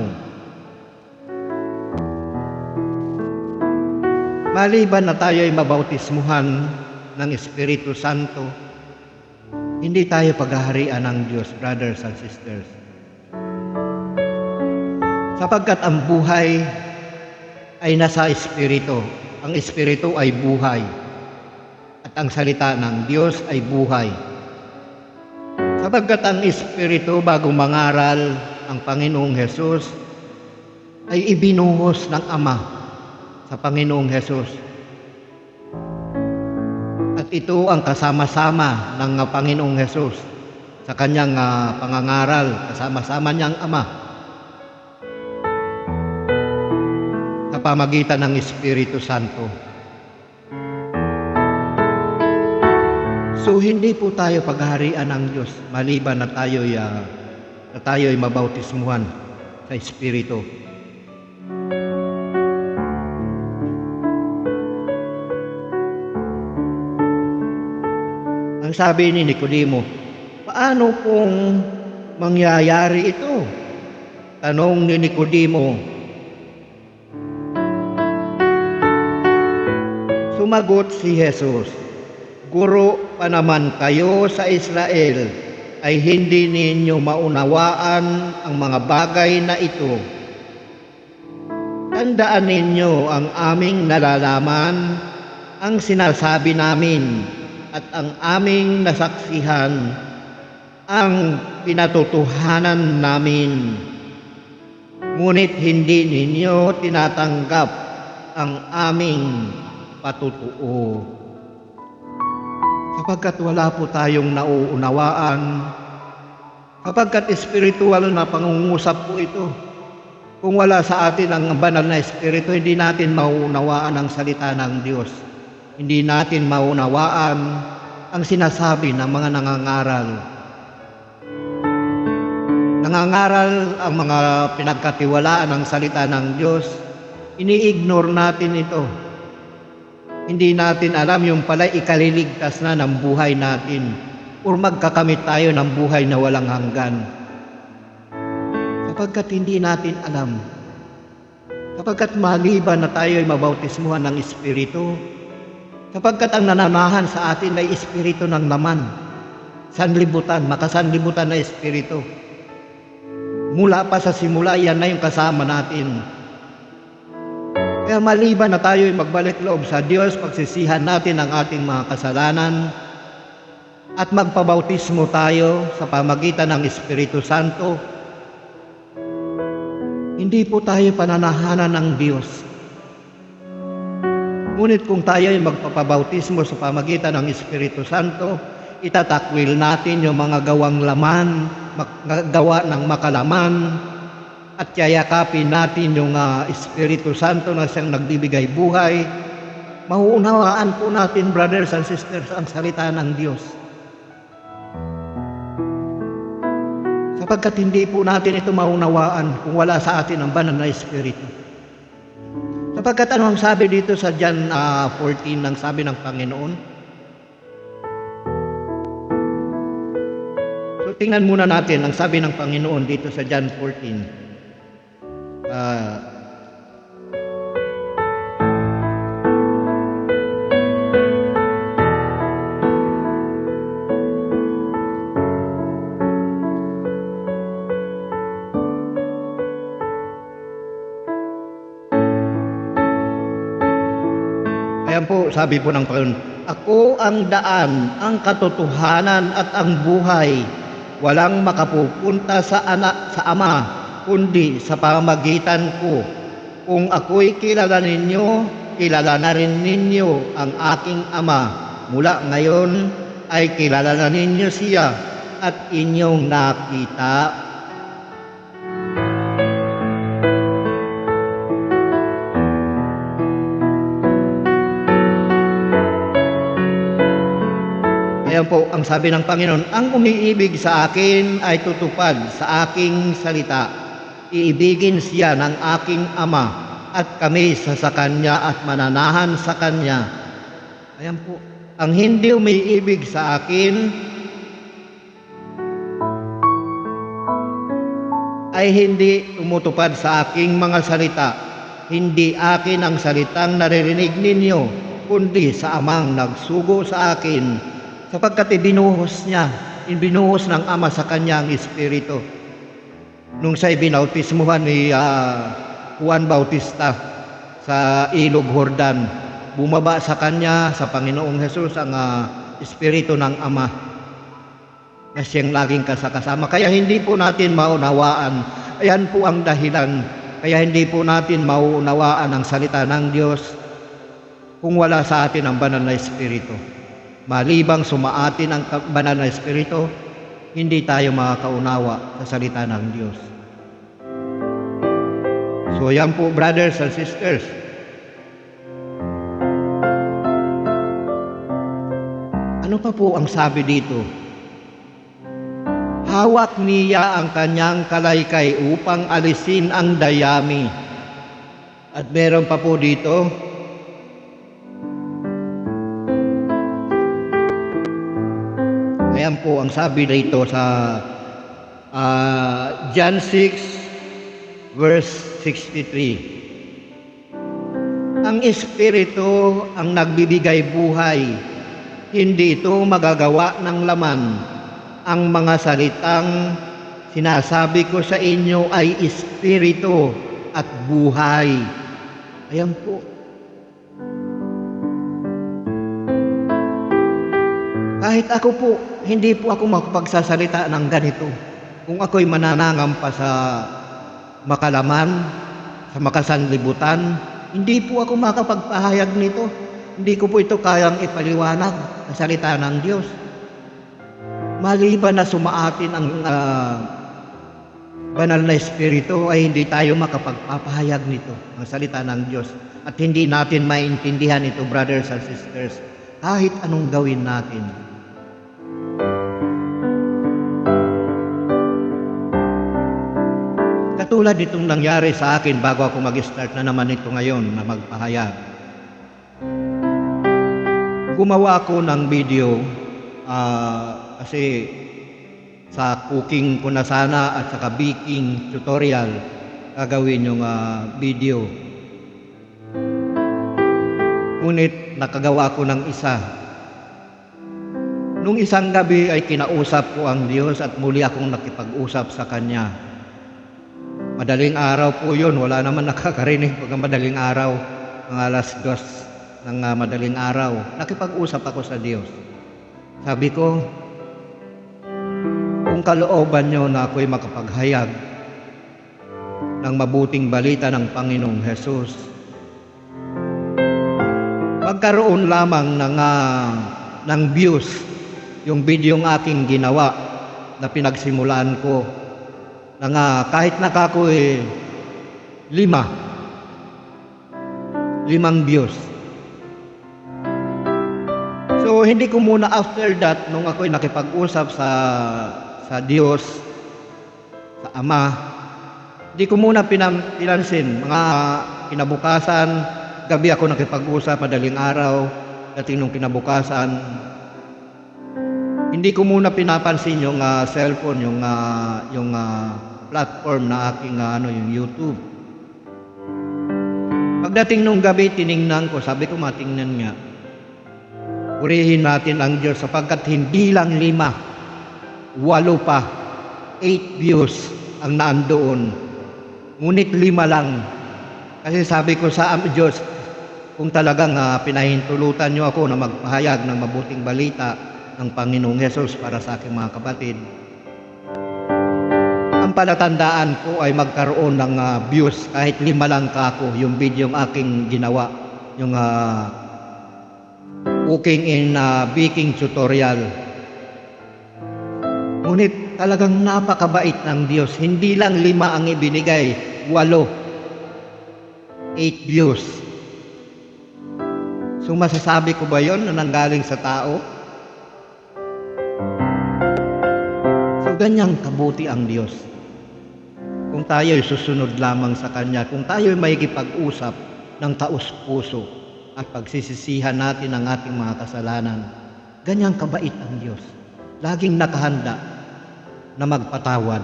Speaker 1: Maliban na tayo ay mabautismuhan ng Espiritu Santo, hindi tayo paghaharian ng Diyos, brothers and sisters. Sapagkat ang buhay ay nasa Espiritu. Ang Espiritu ay buhay. At ang salita ng Diyos ay buhay. Sapagkat ang Espiritu, bago mangaral ang Panginoong Hesus, ay ibinuhos ng Ama sa Panginoong Hesus. At ito ang kasama-sama ng Panginoong Hesus sa kanyang pangangaral, kasama-sama niyang Ama sa pamagitan ng Espiritu Santo. So hindi po tayo paghaharian ng Diyos maliban na tayo'y mabautismuhan sa Espiritu. Ang sabi ni Nicodemo, paano pong mangyayari ito? Tanong ni Nicodemo. Sumagot si Jesus, Guro, pa naman kayo sa Israel ay hindi ninyo maunawaan ang mga bagay na ito. Tandaan ninyo ang aming nalalaman, ang sinasabi namin, at ang aming nasaksihan, ang pinatotohanan namin. Ngunit hindi ninyo tinatanggap ang aming patutuo. sapagkat wala po tayong nauunawaan, sapagkat espiritual na pangungusap po ito. Kung wala sa atin ang banal na espiritu, hindi natin mauunawaan ang salita ng Diyos. Hindi natin maunawaan ang sinasabi ng mga nangangaral. Nangangaral ang mga pinagkatiwalaan ng salita ng Diyos, ini-ignore natin ito. Hindi natin alam yung pala ikaliligtas na ng buhay natin o magkakamit tayo ng buhay na walang hanggan. Sapagkat hindi natin alam, sapagkat maliban na tayo ay mabautismuhan ng Espiritu, sapagkat ang nananahan sa atin ay Espiritu ng laman, sanlibutan, makasanlibutan na Espiritu. Mula pa sa simula, yan na yung kasama natin. Kaya maliban na tayo ay magbalik loob sa Diyos, pagsisihan natin ang ating mga kasalanan, at magpabautismo tayo sa pamagitan ng Espiritu Santo, hindi po tayo pananahanan ng Diyos. Ngunit kung tayo ay magpapabautismo sa pamagitan ng Espiritu Santo, itatakwil natin yung mga gawang laman, gawa ng makalaman, at yayakapin natin yung Espiritu Santo na siyang nagbibigay buhay. Mauunawaan po natin, brothers and sisters, ang salita ng Diyos. Sapagkat hindi po natin ito maunawaan kung wala sa atin ang banal na Espiritu. Sapagkat ano ang sabi dito sa John 14 ng sabi ng Panginoon? So tingnan muna natin ang sabi ng Panginoon dito sa John 14. Ayan po, sabi po ng Panginoon, ako ang daan, ang katotohanan at ang buhay. Walang makapupunta sa Ama, kundi sa pamamagitan ko. Kung ako'y kilala ninyo, kilala na rin ninyo ang aking Ama. Mula ngayon ay kilala na ninyo siya at inyong nakita. Ayan po ang sabi ng Panginoon, ang umiibig sa akin ay tutupad sa aking salita. Iibigin siya ng aking Ama at kami sa Kanya at mananahan sa Kanya. Ayan po, ang hindi umiibig sa akin ay hindi tumutupad sa aking mga salita. Hindi akin ang salitang naririnig ninyo, kundi sa Amang nagsugo sa akin. Sapagkat ibinuhos ng Ama sa Kanya ang Espiritu. Nung siya ibinautismuhan ni Juan Bautista sa Ilog Jordan, bumaba sa Kanya, sa Panginoong Jesus, ang Espiritu ng Ama na siyang laging kasama. Kaya hindi po natin maunawaan. Ayan po ang dahilan. Kaya hindi po natin maunawaan ang salita ng Diyos kung wala sa atin ang banal na Espiritu. Malibang sumaatin ang banal na Espiritu, hindi tayo makakaunawa sa salita ng Diyos. So yan po, brothers and sisters. Ano pa po ang sabi dito? Hawak niya ang kanyang kalaykay upang alisin ang dayami. At meron pa po dito, ayan po ang sabi dito sa John 6 verse 63. Ang Espiritu ang nagbibigay buhay, hindi ito magagawa ng laman. Ang mga salitang sinasabi ko sa inyo ay Espiritu at buhay. Ayan po. Kahit ako po, hindi po ako makapagsasalita ng ganito. Kung ako'y mananangampa sa makalaman, sa makasanlibutan, hindi po ako makapagpahayag nito. Hindi ko po ito kayang ipaliwanag sa salita ng Diyos. Maliban na sumaatin ang banal na Espiritu ay hindi tayo makapagpapahayag nito, ang salita ng Diyos. At hindi natin maintindihan ito, brothers and sisters, kahit anong gawin natin. Katulad itong nangyari sa akin bago ako mag-start na naman ito ngayon na magpahayag. Gumawa ako ng video kasi sa cooking ko na sana at saka baking tutorial gagawin yung video. Ngunit nakagawa ko ng isa. Nung isang gabi ay kinausap ko ang Diyos at muli akong nakipag-usap sa Kanya. Madaling araw po yun, wala naman nakakarinig pag madaling araw, mga 2:00 ng madaling araw. Nakipag-usap ako sa Diyos. Sabi ko, kung kalooban nyo na ako'y makapaghayag ng mabuting balita ng Panginoong Hesus, magkaroon lamang ng views yung video ng aking ginawa na pinagsimulaan ko na kahit nakakoy 5 views. So hindi ko muna after that, nung ako'y nakipag-usap sa Diyos, sa Ama, hindi ko muna pinansin. Mga kinabukasan, gabi ako nakipag-usap, madaling araw, dating nung kinabukasan, hindi ko muna pinapansin yung cellphone, yung platform na aking yung YouTube. Pagdating nung gabi, tiningnan ko, sabi ko matingnan nga. Purihin natin ang Diyos sapagkat hindi lang 5, 8 pa, 8 views ang naandoon. Ngunit 5 lang. Kasi sabi ko sa Diyos, kung talagang pinahintulutan nyo ako na magpahayag ng mabuting balita ng Panginoong Hesus para sa aking mga kapatid, ang palatandaan ko ay magkaroon ng views kahit 5 lang kako yung video yung aking ginawa, yung cooking in baking tutorial. Ngunit talagang napakabait ng Diyos. Hindi lang 5 ang ibinigay, 8 views. So masasabi ko ba yon na nanggaling sa tao? So ganyang kabuti ang Diyos. Kung tayo'y susunod lamang sa Kanya, kung tayo'y makikipag-usap ng taos-puso at pagsisisihan natin ang ating mga kasalanan, ganyang kabait ang Diyos. Laging nakahanda na magpatawad.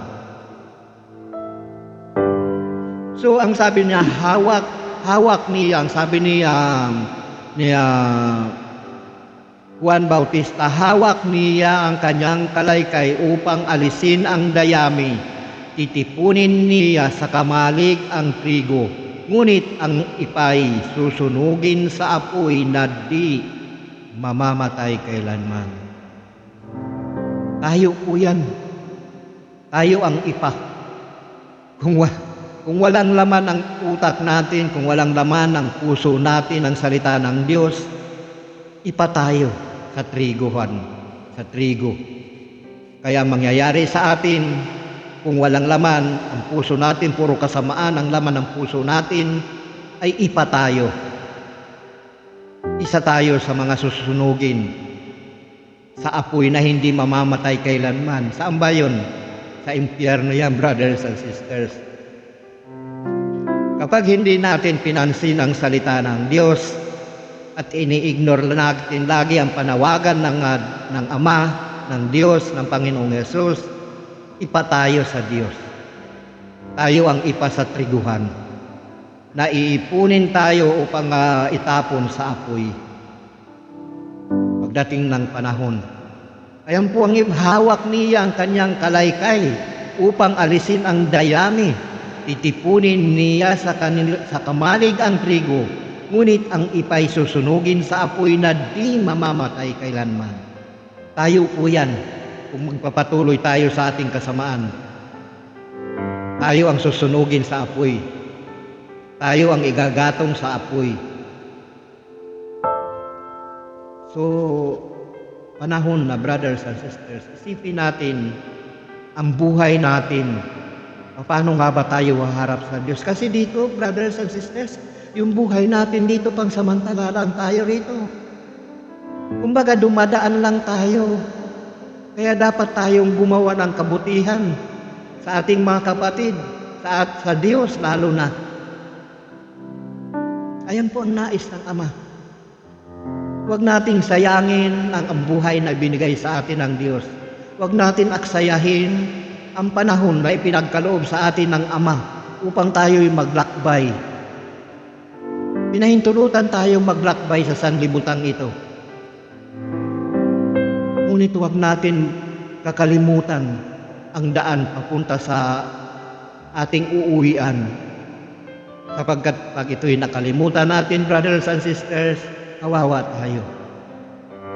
Speaker 1: So ang sabi niya, hawak niya, ang sabi ni Juan Bautista, hawak niya ang kanyang kalaykay upang alisin ang dayami. Titipunin niya sa kamalig ang trigo, ngunit ang ipay susunugin sa apoy na di mamamatay kailanman. Tayo po yan. Tayo ang ipa. Kung walang laman ang utak natin, kung walang laman ang puso natin, ang salita ng Diyos, ipa tayo sa trigohan, sa trigo. Kaya mangyayari sa atin, kung walang laman ang puso natin, puro kasamaan ang laman ng puso natin, ay ipa tayo. Isa tayo sa mga susunugin sa apoy na hindi mamamatay kailanman. Saan ba yun? Sa impyerno yan, brothers and sisters. Kapag hindi natin pinansin ang salita ng Diyos at ini-ignore natin lagi ang panawagan ng Ama, ng Diyos, ng Panginoong Hesus, ipa tayo sa Diyos. Tayo ang ipa sa triguhan. Naiipunin tayo upang itapon sa apoy pagdating ng panahon. Ayan po ang hawak niya ang kanyang kalaykay upang alisin ang dayami. Titipunin niya sa kamalig ang trigo, ngunit ang ipay susunugin sa apoy na di mamamatay kailanman. Tayo po yan. Kung magpapatuloy tayo sa ating kasamaan, tayo ang susunugin sa apoy. Tayo ang igagatong sa apoy. So, panahon na, brothers and sisters, isipin natin ang buhay natin. Paano nga ba tayo haharap sa Diyos? Kasi dito, brothers and sisters, yung buhay natin dito, pang samantala lang tayo rito. Kumbaga, dumadaan lang tayo. Kaya dapat tayong gumawa ng kabutihan sa ating mga kapatid, sa Diyos lalo na. Ayan po ang nais ng Ama. Huwag nating sayangin ang buhay na binigay sa atin ng Diyos. Huwag natin aksayahin ang panahon na ipinagkaloob sa atin ng Ama upang tayo'y maglakbay. Pinahintulutan tayong maglakbay sa sanlibutan ito. Ngunit huwag natin kakalimutan ang daan papunta sa ating uuwian. Sapagkat pag ito'y nakalimutan natin, brothers and sisters, kawawa tayo.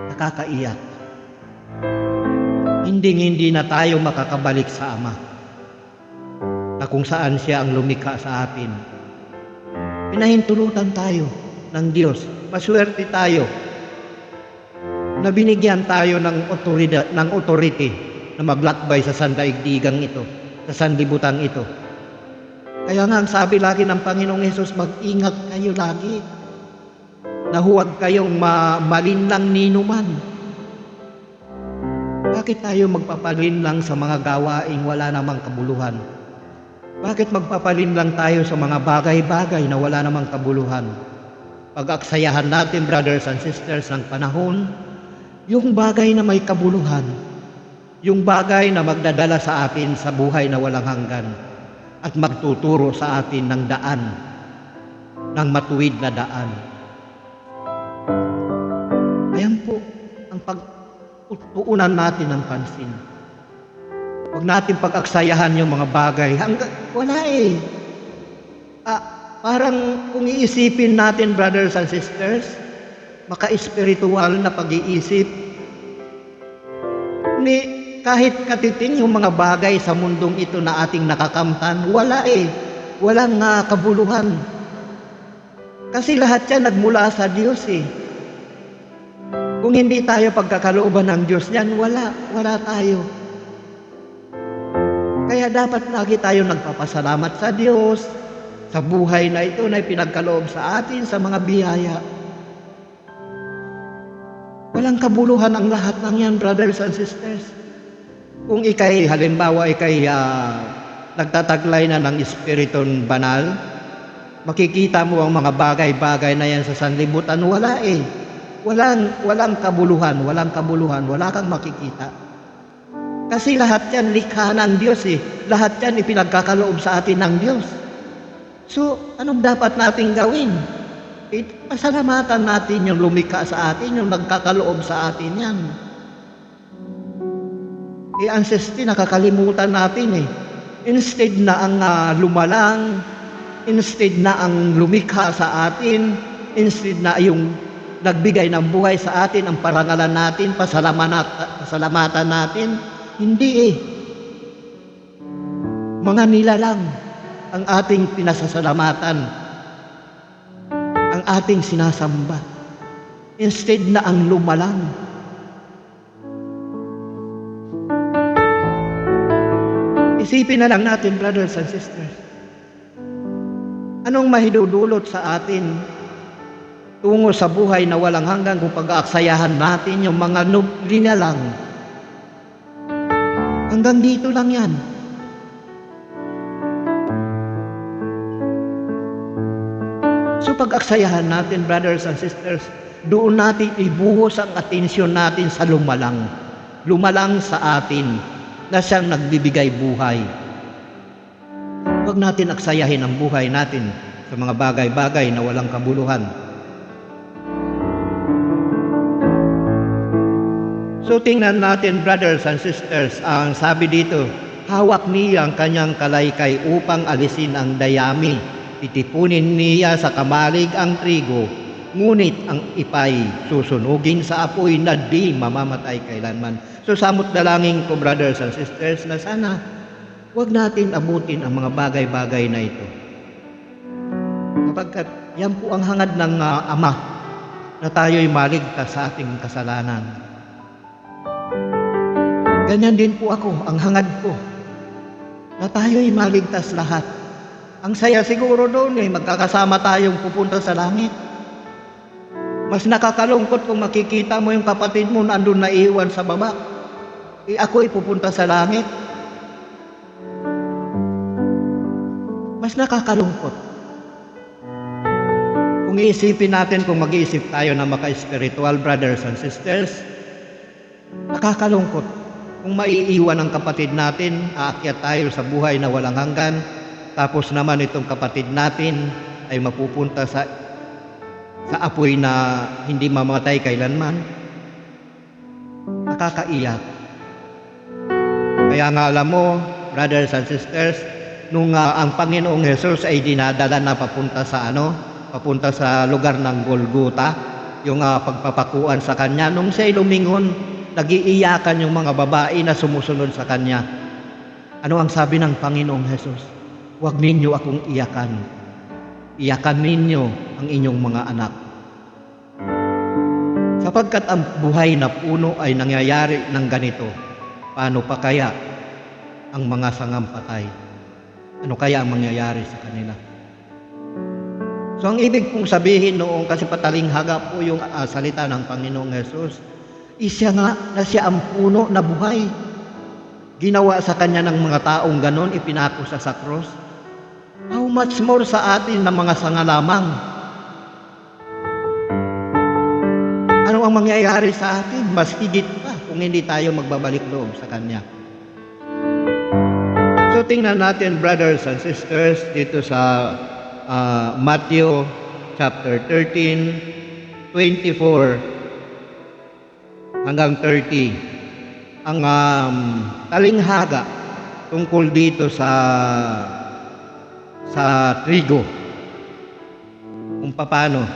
Speaker 1: Nakakaiyak. Hindi na tayo makakabalik sa Ama na kung saan siya ang lumikha sa atin. Pinahintulutan tayo ng Diyos. Maswerte tayo na binigyan tayo ng authority na maglakbay sa sandaigdigang ito, sa sanlibutan ito. Kaya nga ang sabi lagi ng Panginoong Hesus, mag-ingat kayo lagi na huwag kayong malinlang ninuman. Bakit tayo magpapalinlang sa mga gawaing wala namang kabuluhan? Bakit magpapalinlang tayo sa mga bagay-bagay na wala namang kabuluhan? Pag-aksayahan natin, brothers and sisters, ng panahon, yung bagay na may kabuluhan, yung bagay na magdadala sa atin sa buhay na walang hanggan at magtuturo sa atin ng daan, ng matuwid na daan. Ayan po ang pagtuunan natin ng pansin. Huwag natin pag-aksayahan yung mga bagay. Wala eh. Parang kung iisipin natin, brothers and sisters, maka-espiritual na pag-iisip, kahit katiting yung mga bagay sa mundong ito na ating nakakamtan, wala eh. Walang kabuluhan. Kasi lahat yan nagmula sa Diyos eh. Kung hindi tayo pagkakalooban ng Diyos yan, wala tayo. Kaya dapat lagi tayo nagpapasalamat sa Diyos, sa buhay na ito na pinagkaloob sa atin, sa mga biyaya. Walang kabuluhan ang lahat ng yan, brothers and sisters. Kung halimbawa nagtataglay na ng Espiriton Banal, makikita mo ang mga bagay-bagay na yan sa sanlibutan, wala eh. Walang kabuluhan, wala kang makikita. Kasi lahat yan likha ng Diyos eh. Lahat yan ipinagkakaloob sa atin ng Diyos. So, anong dapat nating gawin? Pasalamatan natin yung lumikha sa atin, yung nagkakaloob sa atin yan. Ancestry, nakakalimutan natin eh. Instead na ang lumalang, instead na ang lumikha sa atin, instead na yung nagbigay ng buhay sa atin, ang parangalan natin, pasalamatan natin, hindi eh. Mga nilalang ang ating pinasasalamatan, ang ating sinasamba, instead na ang lumalang. Isipin na lang natin, brothers and sisters, anong mahidudulot sa atin tungo sa buhay na walang hanggan kung pag-aaksayahan natin yung mga nilalang. Hanggang dito lang yan. So pag-aksayahan natin, brothers and sisters, doon natin ibuhos ang atensyon natin sa lumalang. Lumalang sa atin na siyang nagbibigay buhay. Huwag natin aksayahin ang buhay natin sa mga bagay-bagay na walang kabuluhan. So tingnan natin, brothers and sisters, ang sabi dito, hawak niya ang kanyang kalaykay upang alisin ang dayami. Titipunin niya sa kamalig ang trigo, ngunit ang ipay susunugin sa apoy na di mamamatay kailanman. So samot dalangin ko, brothers and sisters, na sana huwag natin abutin ang mga bagay-bagay na ito. Sapagkat yan po ang hangad ng Ama, na tayo'y maligtas sa ating kasalanan. Ganyan din po ako, ang hangad ko, na tayo'y maligtas lahat. Ang saya siguro doon magkakasama tayong pupunta sa langit. Mas nakakalungkot kung makikita mo yung kapatid mo nandun na iwan sa baba. Ako'y pupunta sa langit. Mas nakakalungkot. Kung iisipin natin, kung mag-iisip tayo na maka-spiritual brothers and sisters, nakakalungkot. Kung maiiwan ang kapatid natin, aakyat tayo sa buhay na walang hanggan, tapos naman itong kapatid natin ay mapupunta sa apoy na hindi mamatay kailanman. Nakakaiyak. Kaya nga alam mo, brothers and sisters, nung ang Panginoong Jesus ay dinadala na papunta sa lugar ng Golgota, yung pagpapakuan sa kanya, nung siya'y lumingon, nagiiyakan yung mga babae na sumusunod sa kanya. Ano ang sabi ng Panginoong Jesus? Huwag ninyo akong iyakan. Iyakan ninyo ang inyong mga anak. Sapagkat ang buhay na puno ay nangyayari ng ganito, paano pa kaya ang mga sangampatay? Ano kaya ang mangyayari sa kanila? So ang ibig pong sabihin noong, kasi patalinghaga po yung salita ng Panginoong Jesus, siya nga na siya ang puno na buhay. Ginawa sa kanya ng mga taong ganon, ipinako sa cross. How much more sa atin na mga sanga lamang? Ano ang mangyayari sa atin? Mas higit pa kung hindi tayo magbabalik loob sa kanya. So tingnan natin, brothers and sisters, dito sa Matthew chapter 13, 24 hanggang 30. Ang talinghaga tungkol dito sa trigo, kung paano.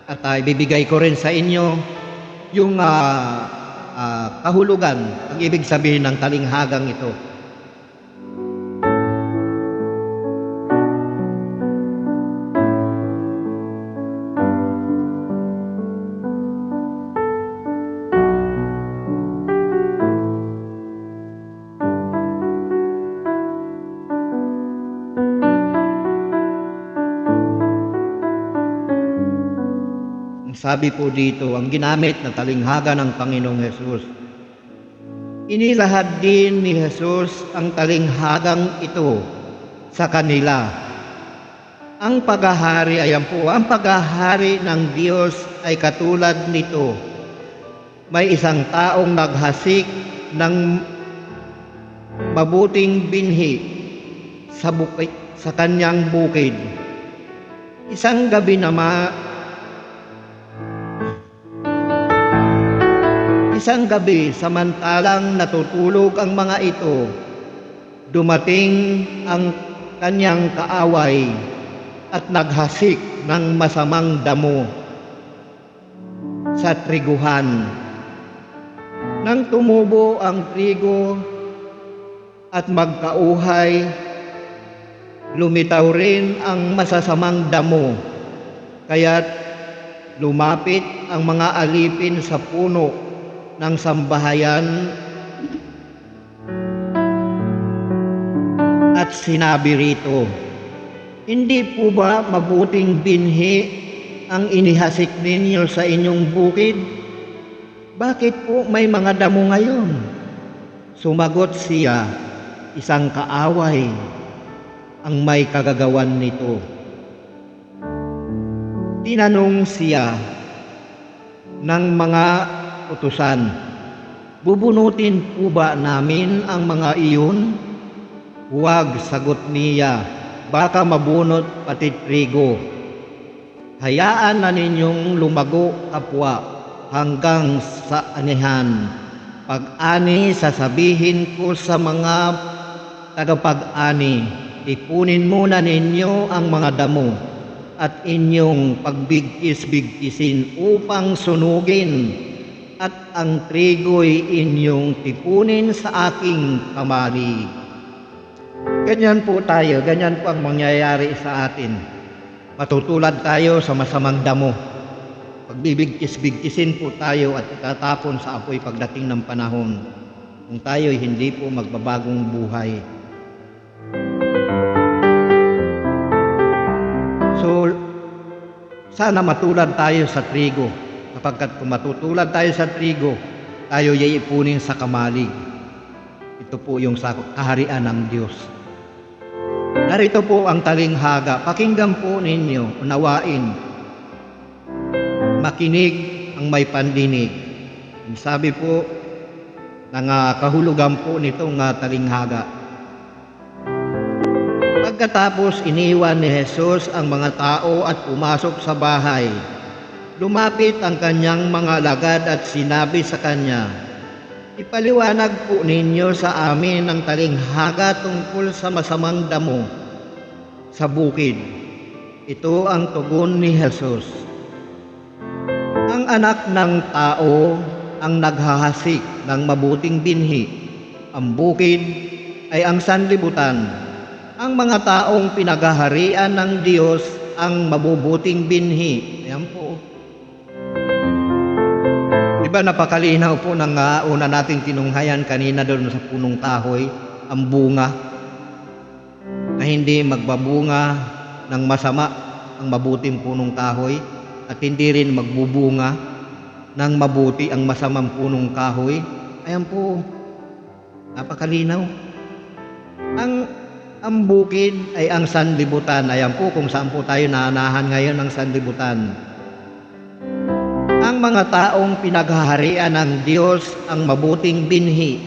Speaker 1: At ibibigay ko rin sa inyo yung kahulugan, ang ibig sabihin ng talinghagang ito. Sabi po dito, ang ginamit na talinghaga ng Panginoong Jesus. Inilahad din ni Jesus ang talinghagang ito sa kanila. Ang paghahari, ayan po, ang paghahari ng Diyos ay katulad nito. May isang taong naghasik ng mabuting binhi sa kanyang bukid. Isang gabi, samantalang natutulog ang mga ito, dumating ang kanyang kaaway at naghasik ng masamang damo sa triguhan. Nang tumubo ang trigo at magkauhay, lumitaw rin ang masasamang damo, kaya't lumapit ang mga alipin sa puno ng sambahayan at sinabi rito, hindi po ba mabuting binhi ang inihasik ninyo sa inyong bukid? Bakit po may mga damo ngayon? Sumagot siya, isang kaaway ang may kagagawan nito. Tinanong siya ng mga utusan, bubunutin po ba namin ang mga iyon? Huwag, sagot niya, baka mabunot pati trigo. Hayaan na ninyong lumago kapwa hanggang sa anihan. Pag-ani, sasabihin ko sa mga tagapag-ani, ipunin muna ninyo ang mga damo at inyong pagbigkis-bigkisin upang sunugin, at ang trigo'y inyong tipunin sa aking kamali. Ganyan po tayo, ganyan po ang mangyayari sa atin. Matutulad tayo sa masamang damo. pagbibigkis-bigkisin po tayo at itatapon sa apoy pagdating ng panahon kung tayo hindi po magbabagong buhay. So, sana matulad tayo sa trigo, sapagkat kung matutulad tayo sa trigo, tayo iipunin sa kamalig. Ito po yung kaharian ng Diyos. Narito po ang talinghaga. Pakinggan po ninyo, unawain. Makinig ang may pandinig. Sabi po ng kahulugan po nitong talinghaga. Pagkatapos iniwan ni Jesus ang mga tao at pumasok sa bahay, lumapit ang kanyang mga alagad at sinabi sa kanya, "Ipaliwanag po ninyo sa amin ang talinghaga tungkol sa masamang damo sa bukid." Ito ang tugon ni Jesus. Ang anak ng tao ang naghahasik ng mabuting binhi. Ang bukid ay ang sanlibutan. Ang mga taong pinaghaharian ng Diyos ang mabubuting binhi. Ayan po. Diba napakalinaw po ng una nating tinunghayan kanina doon sa punong kahoy, ang bunga, na hindi magbabunga ng masama ang mabuting punong kahoy at hindi rin magbubunga ng mabuti ang masamang punong kahoy. Ayan po, napakalinaw. Ang bukid ay ang sanlibutan. Ayan po kung saan po tayo naanahan ngayon ng sanlibutan. Ang mga taong pinaghaharian ng Diyos ang mabuting binhi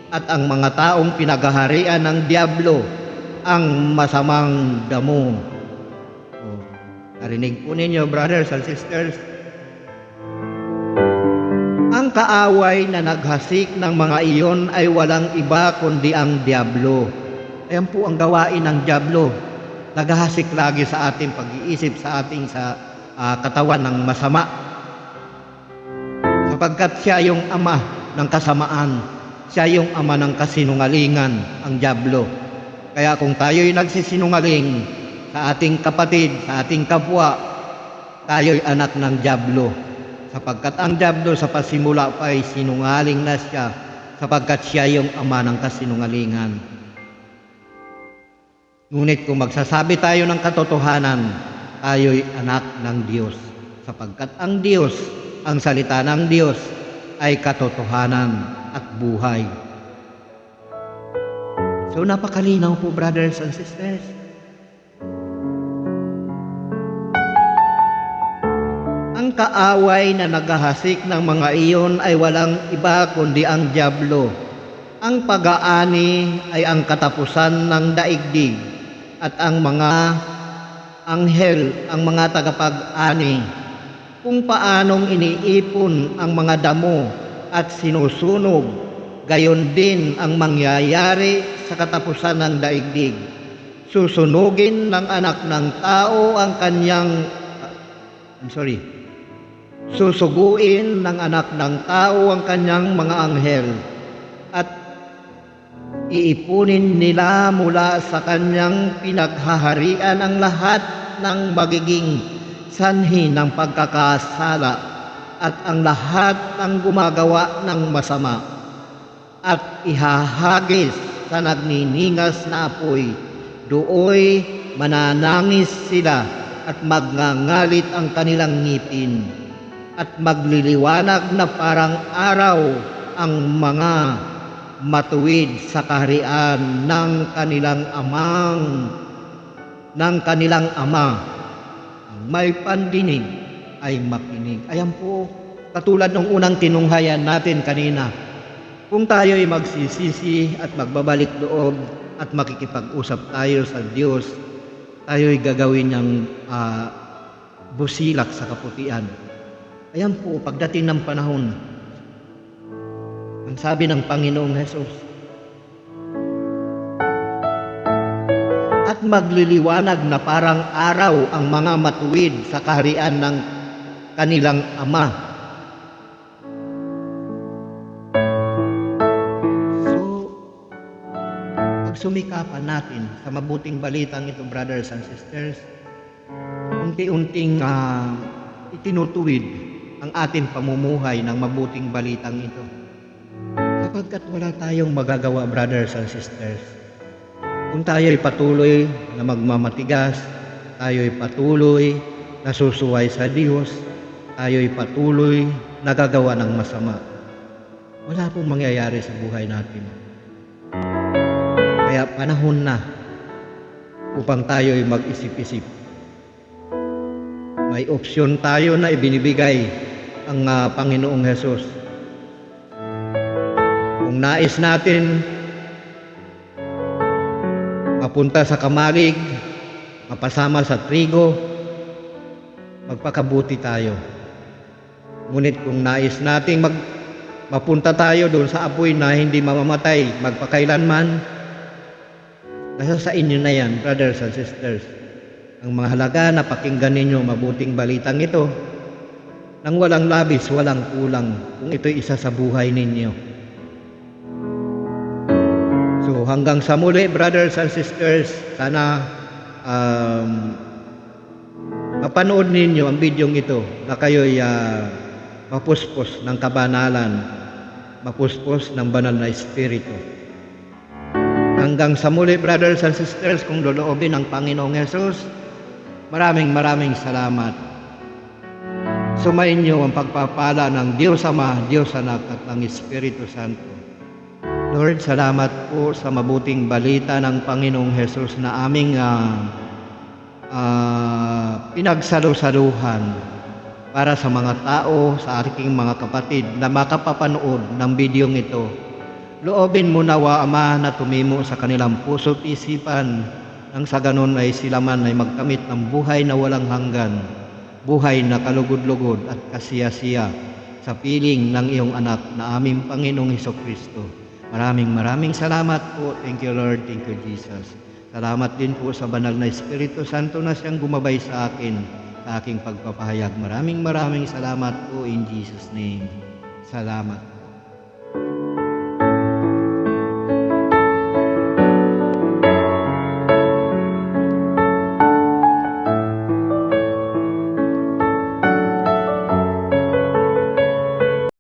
Speaker 1: at ang mga taong pinaghaharian ng Diablo ang masamang damo. Narinig po ninyo, brothers and sisters. Ang kaaway na naghasik ng mga iyon ay walang iba kundi ang Diablo. Ayan po ang gawain ng Diablo. Naghahasik lagi sa ating pag-iisip, sa ating katawan ng masama. Sapagkat siya yung ama ng kasamaan. Siya yung ama ng kasinungalingan, ang Diablo. Kaya kung tayo'y nagsisinungaling sa ating kapatid, sa ating kapwa, tayo'y anak ng Diablo. Sapagkat ang Diablo sa pasimula pa ay sinungaling na siya, sapagkat siya yung ama ng kasinungalingan. Ngunit kung magsasabi tayo ng katotohanan, tayo'y anak ng Diyos. Sapagkat ang Diyos, ang salita ng Diyos, ay katotohanan at buhay. So napakalinaw po, brothers and sisters. Ang kaaway na naghahasik ng mga iyon ay walang iba kundi ang Diablo. Ang pag-aani ay ang katapusan ng daigdig at ang mga anghel, ang mga tagapag-ani, kung paanong iniipon ang mga damo at sinusunog, gayon din ang mangyayari sa katapusan ng daigdig. Susunugin ng anak ng tao ang kanyang susuguin ng anak ng tao ang kanyang mga anghel at iipunin nila mula sa kanyang pinaghaharian ang lahat ng magiging sanhi ng pagkakasala at ang lahat ng gumagawa ng masama at ihahagis sa nagniningas na apoy. Dooy mananangis sila at magngangalit ang kanilang ngipin at magliliwanag na parang araw ang mga matuwid sa kaharian ng kanilang ama. Ang may pandinig ay makinig. Ayan po, katulad ng unang tinunghayan natin kanina. Kung tayo ay magsisisi at magbabalik loob at makikipag-usap tayo sa Diyos, tayo ay gagawin niyang busilak sa kaputian. Ayan po, pagdating ng panahon, ang sabi ng Panginoong Hesus, at magliliwanag na parang araw ang mga matuwid sa kaharian ng kanilang ama. So, pagsumikapan natin sa mabuting balitang ito, brothers and sisters, unti-unting itinutuwid ang ating pamumuhay ng mabuting balitang ito. Sapagkat wala tayong magagawa, brothers and sisters. Kung tayo'y patuloy na magmamatigas, tayo'y patuloy na susuway sa Diyos, tayo'y patuloy na gagawa ng masama, wala pong mangyayari sa buhay natin. Kaya panahon na upang tayo'y mag-isip-isip. May opsyon tayo na ibinibigay ang Panginoong Hesus. Kung nais natin mapunta sa kamalig, mapasama sa trigo, magpakabuti tayo. Ngunit kung nais nating mapunta tayo doon sa apoy na hindi mamamatay magpakailanman, nasa sa inyo na yan, brothers and sisters. Ang mahalaga na pakinggan ninyo mabuting balitang ito nang walang labis, walang kulang, kung ito'y isa sa buhay ninyo. So hanggang sa muli, brothers and sisters, sana mapanood ninyo ang bidyong ito na kayo'y mapuspos ng kabanalan, mapuspos ng banal na Espiritu. Hanggang sa muli, brothers and sisters, kung loloobin ng Panginoong Hesus, maraming salamat. Sumainyo ang pagpapala ng Diyos Ama, Diyos Anak at ng Espiritu Santo. Lord, salamat po sa mabuting balita ng Panginoong Hesus na aming pinagsalu-saluhan para sa mga tao, sa aking mga kapatid na makapapanood ng bidyong ito. Loobin mo nawa, Ama, na tumimo sa kanilang puso't isipan nang sa ganon ay sila man ay magkamit ng buhay na walang hanggan, buhay na kalugod-lugod at kasiyasiya sa piling ng iyong anak na aming Panginoong Hesukristo. Maraming salamat po. Thank you, Lord. Thank you, Jesus. Salamat din po sa banal na Espiritu Santo na siyang gumabay sa akin, sa aking pagpapahayag. Maraming salamat po in Jesus' name. Salamat.